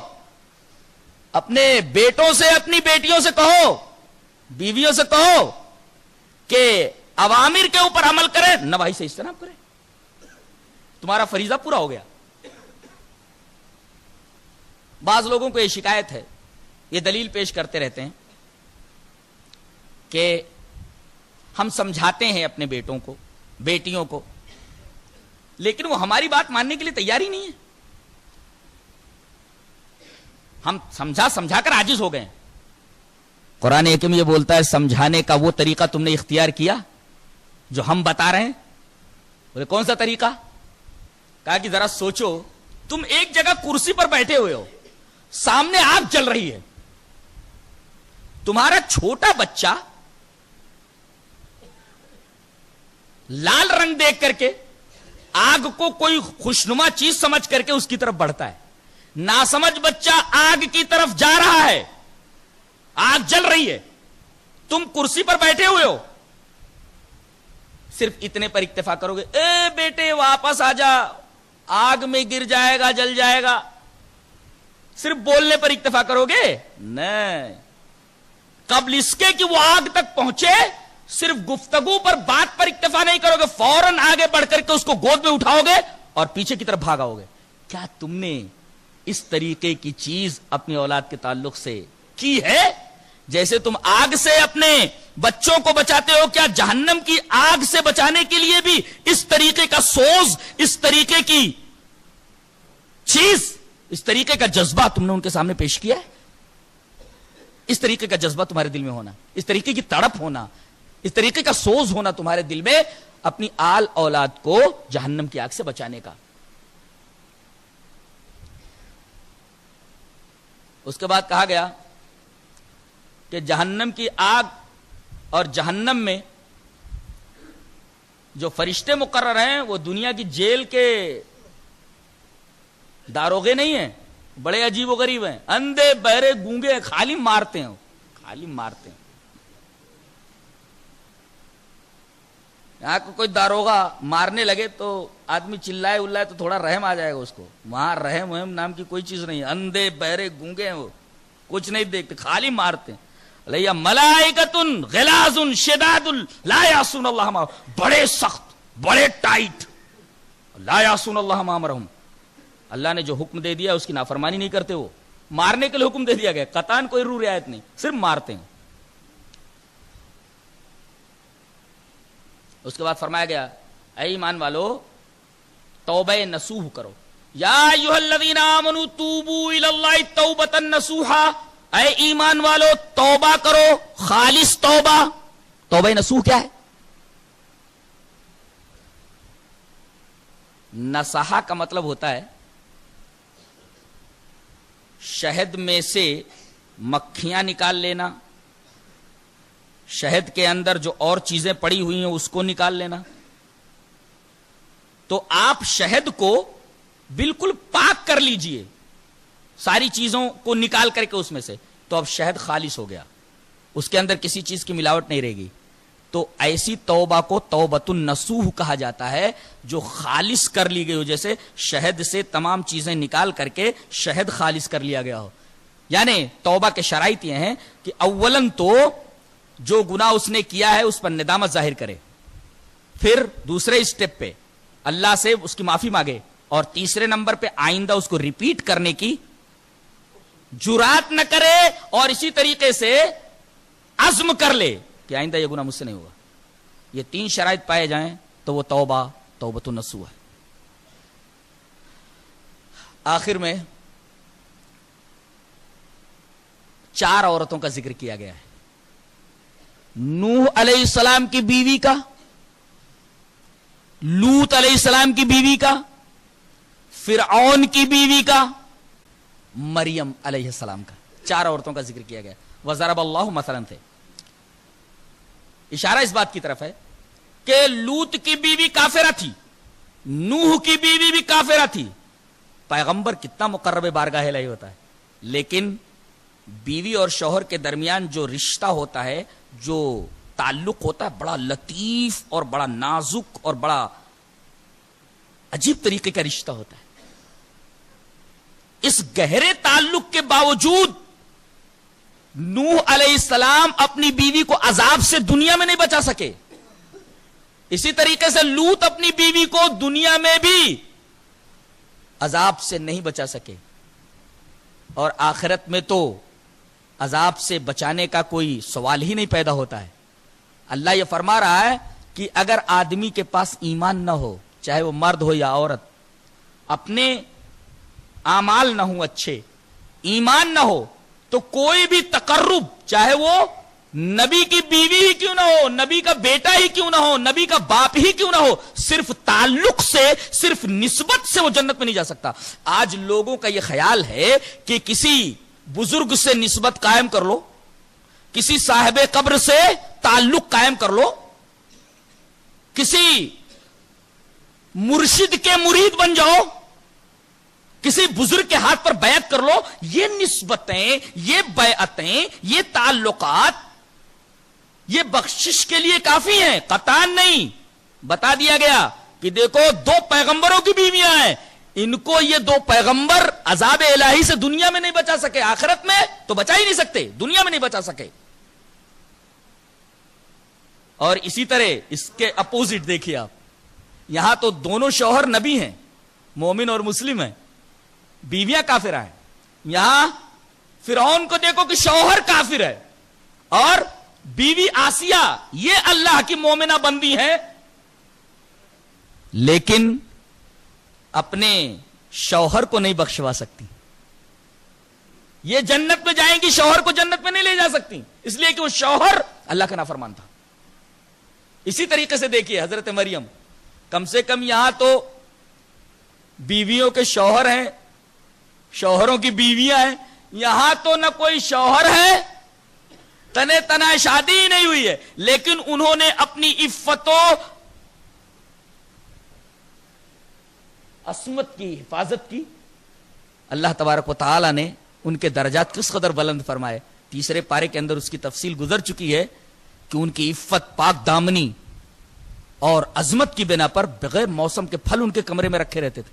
اپنے بیٹوں سے, اپنی بیٹیوں سے کہو, بیویوں سے کہو کہ اوامر کے اوپر عمل کریں, نواہی سے اجتناب کریں. تمہارا فریضہ پورا ہو گیا. بعض لوگوں کو یہ شکایت ہے, یہ دلیل پیش کرتے رہتے ہیں کہ ہم سمجھاتے ہیں اپنے بیٹوں کو, بیٹیوں کو, لیکن وہ ہماری بات ماننے کے لیے تیار ہی نہیں ہے. ہم سمجھا کر عاجز ہو گئے. قرآن حکیم یہ بولتا ہے سمجھانے کا وہ طریقہ تم نے اختیار کیا جو ہم بتا رہے ہیں. بولے کون سا طریقہ؟ کہا کہ ذرا سوچو, تم ایک جگہ کرسی پر بیٹھے ہوئے ہو, سامنے آگ جل رہی ہے, تمہارا چھوٹا بچہ لال رنگ دیکھ کر کے آگ کو کوئی خوشنما چیز سمجھ کر کے اس کی طرف بڑھتا ہے, ناسمجھ بچہ آگ کی طرف جا رہا ہے, آگ جل رہی ہے, تم کرسی پر بیٹھے ہوئے ہو, صرف اتنے پر اکتفا کرو گے, اے بیٹے واپس آ جا, آگ میں گر جائے گا, جل جائے گا. صرف بولنے پر اکتفا کرو گے؟ نہیں, قبل اس کے کہ وہ آگ تک پہنچے صرف گفتگو پر, بات پر اکتفا نہیں کرو گے, فوراً آگے بڑھ کر کے اس کو گود میں اٹھاؤ گے اور پیچھے کی طرف بھاگاؤ گے. کیا تم نے اس طریقے کی چیز اپنی اولاد کے تعلق سے کی ہے جیسے تم آگ سے اپنے بچوں کو بچاتے ہو؟ کیا جہنم کی آگ سے بچانے کے لیے بھی اس طریقے کا سوز, اس طریقے کی چیز, اس طریقے کا جذبہ تم نے ان کے سامنے پیش کیا ہے؟ اس طریقے کا جذبہ تمہارے دل میں ہونا, اس طریقے کی تڑپ ہونا, اس طریقے کا سوز ہونا تمہارے دل میں اپنی آل اولاد کو جہنم کی آگ سے بچانے کا. اس کے بعد کہا گیا کہ جہنم کی آگ اور جہنم میں جو فرشتے مقرر ہیں وہ دنیا کی جیل کے داروغے نہیں ہیں, بڑے عجیب و غریب ہیں, اندھے بہرے گونگے, خالی مارتے ہیں, خالی مارتے ہیں. یہاں کو کوئی داروغہ مارنے لگے تو آدمی چلائے اولائے تو تھوڑا رحم آ جائے گا اس کو. وہاں رحم وحم نام کی کوئی چیز نہیں ہے, اندھے بہرے گونگے ہیں, وہ کچھ نہیں دیکھتے, خالی مارتے ہیں. ملائکۃ غلاظ شداد لا یعصون اللہ ما, بڑے سخت, بڑے ٹائٹ, لا یعصون اللہ ما امرہم, اللہ نے جو حکم دے دیا اس کی نافرمانی نہیں کرتے. وہ مارنے کے لیے حکم دے دیا گیا, قطعاً کوئی روح رعایت نہیں, صرف مارتے ہیں. اس کے بعد فرمایا گیا اے ایمان والو توبہ نصوح کرو. یا ایھا الذین آمنوا توبوا الی اللہ توبۃ نصوحا, اے ایمان والو توبہ کرو, خالص توبہ. توبہ نصوح کیا ہے؟ نصحہ کا مطلب ہوتا ہے شہد میں سے مکھیاں نکال لینا, شہد کے اندر جو اور چیزیں پڑی ہوئی ہیں اس کو نکال لینا, تو آپ شہد کو بالکل پاک کر لیجئے ساری چیزوں کو نکال کر کے اس میں سے، تو اب شہد خالص ہو گیا، اس کے اندر کسی چیز کی ملاوٹ نہیں رہے گی. تو ایسی توبہ کو توبۃ النصوح کہا جاتا ہے جو خالص کر لی گئی ہو، جیسے شہد سے تمام چیزیں نکال کر کے شہد خالص کر لیا گیا ہو. یعنی توبہ کے شرائط یہ ہیں کہ اولاً تو جو گناہ اس نے کیا ہے اس پر ندامت ظاہر کرے، پھر دوسرے اسٹیپ پہ اللہ سے اس کی معافی مانگے، اور تیسرے نمبر پہ آئندہ اس کو ریپیٹ کرنے کی جرات نہ کرے، اور اسی طریقے سے عزم کر لے کہ آئندہ یہ گناہ مجھ سے نہیں ہوگا. یہ 3 شرائط پائے جائیں تو وہ توبہ توبۃ النصوح ہے. آخر میں 4 عورتوں کا ذکر کیا گیا ہے. نوح علیہ السلام کی بیوی کا، لوط علیہ السلام کی بیوی کا، فرعون کی بیوی کا، مریم علیہ السلام کا. 4 عورتوں کا ذکر کیا گیا. وضرب اللہ مثلا تھے، اشارہ اس بات کی طرف ہے کہ لوط کی بیوی کافرہ تھی، نوح کی بیوی بھی کافرہ تھی. پیغمبر کتنا مقرب بارگاہ الہی ہوتا ہے، لیکن بیوی اور شوہر کے درمیان جو رشتہ ہوتا ہے، جو تعلق ہوتا ہے، بڑا لطیف اور بڑا نازک اور بڑا عجیب طریقے کا رشتہ ہوتا ہے. اس گہرے تعلق کے باوجود نوح علیہ السلام اپنی بیوی کو عذاب سے دنیا میں نہیں بچا سکے. اسی طریقے سے لوط اپنی بیوی کو دنیا میں بھی عذاب سے نہیں بچا سکے، اور آخرت میں تو عذاب سے بچانے کا کوئی سوال ہی نہیں پیدا ہوتا ہے. اللہ یہ فرما رہا ہے کہ اگر آدمی کے پاس ایمان نہ ہو، چاہے وہ مرد ہو یا عورت، اپنے اعمال نہ ہوں اچھے، ایمان نہ ہو، تو کوئی بھی تقرب، چاہے وہ نبی کی بیوی ہی کیوں نہ ہو، نبی کا بیٹا ہی کیوں نہ ہو، نبی کا باپ ہی کیوں نہ ہو، صرف تعلق سے، صرف نسبت سے وہ جنت میں نہیں جا سکتا. آج لوگوں کا یہ خیال ہے کہ کسی بزرگ سے نسبت قائم کر لو، کسی صاحب قبر سے تعلق قائم کر لو، کسی مرشد کے مرید بن جاؤ، کسی بزرگ کے ہاتھ پر بیعت کر لو. یہ نسبتیں، یہ بیعتیں، یہ تعلقات، یہ بخشش کے لیے کافی ہیں، قطعاً نہیں. بتا دیا گیا کہ دیکھو 2 پیغمبروں کی بیویاں ہیں، ان کو یہ 2 پیغمبر عذاب الہی سے دنیا میں نہیں بچا سکے، آخرت میں تو بچا ہی نہیں سکتے، دنیا میں نہیں بچا سکے. اور اسی طرح اس کے اپوزٹ دیکھیے آپ، یہاں تو دونوں شوہر نبی ہیں، مومن اور مسلم ہیں، بیویاں کافرہ ہیں. یہاں فرعون کو دیکھو کہ شوہر کافر ہے اور بیوی آسیہ یہ اللہ کی مومنہ بندی ہے، لیکن اپنے شوہر کو نہیں بخشوا سکتی. یہ جنت میں جائیں گی، شوہر کو جنت میں نہیں لے جا سکتی، اس لیے کہ وہ شوہر اللہ کا نافرمان تھا. اسی طریقے سے دیکھیے حضرت مریم، کم سے کم یہاں تو بیویوں کے شوہر ہیں، شوہروں کی بیویاں ہیں، یہاں تو نہ کوئی شوہر ہے، تنے تنائے شادی ہی نہیں ہوئی ہے، لیکن انہوں نے اپنی عفت و عصمت کی حفاظت کی. اللہ تبارک و تعالی نے ان کے درجات کس قدر بلند فرمائے. 3 پارے کے اندر اس کی تفصیل گزر چکی ہے کہ ان کی عفت، پاک دامنی اور عظمت کی بنا پر بغیر موسم کے پھل ان کے کمرے میں رکھے رہتے تھے.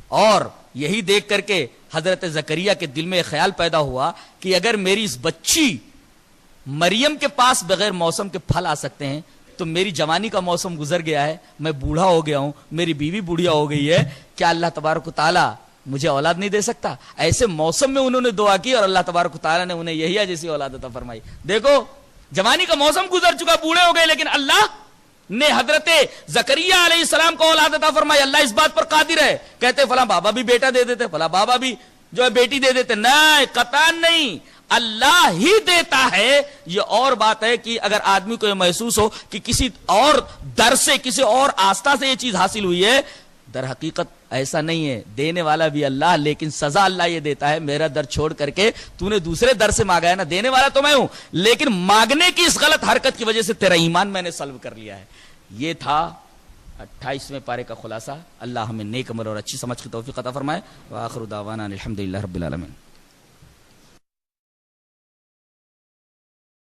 اور یہی دیکھ کر کے حضرت زکریا کے دل میں خیال پیدا ہوا کہ اگر میری اس بچی مریم کے پاس بغیر موسم کے پھل آ سکتے ہیں تو میری جوانی کا موسم گزر گیا ہے، میں بوڑھا ہو گیا ہوں، میری بیوی بوڑھیا ہو گئی ہے، کیا اللہ تبارک و تعالیٰ مجھے اولاد نہیں دے سکتا؟ ایسے موسم میں انہوں نے دعا کی اور اللہ تبارک و تعالیٰ نے انہیں یحییٰ جیسی اولاد عطا فرمائی. دیکھو جوانی کا موسم گزر چکا، بوڑھے ہو گئے، لیکن اللہ نے حضرت زکریا علیہ السلام کو اولاد عطا فرمائی. اللہ اس بات پر قادر ہے. کہتے فلاں بابا بھی بیٹا دے دیتے، فلاں بابا بھی جو ہے بیٹی دے دیتے، نہیں، قطعاً نہیں، اللہ ہی دیتا ہے. یہ اور بات ہے کہ اگر آدمی کو یہ محسوس ہو کہ کسی اور در سے، کسی اور آستہ سے یہ چیز حاصل ہوئی ہے، در حقیقت ایسا نہیں ہے. دینے والا بھی اللہ، لیکن سزا اللہ یہ دیتا ہے، میرا در چھوڑ کر کے تو نے دوسرے در سے مانگا ہے نا، دینے والا تو میں ہوں، لیکن مانگنے کی اس غلط حرکت کی وجہ سے تیرا ایمان میں نے سلب کر لیا ہے. یہ تھا 28ویں پارے کا خلاصہ. اللہ ہمیں نیک عمل اور اچھی سمجھ کی توفیق عطا فرمائے. وآخر دعوانا الحمدللہ رب العالمین.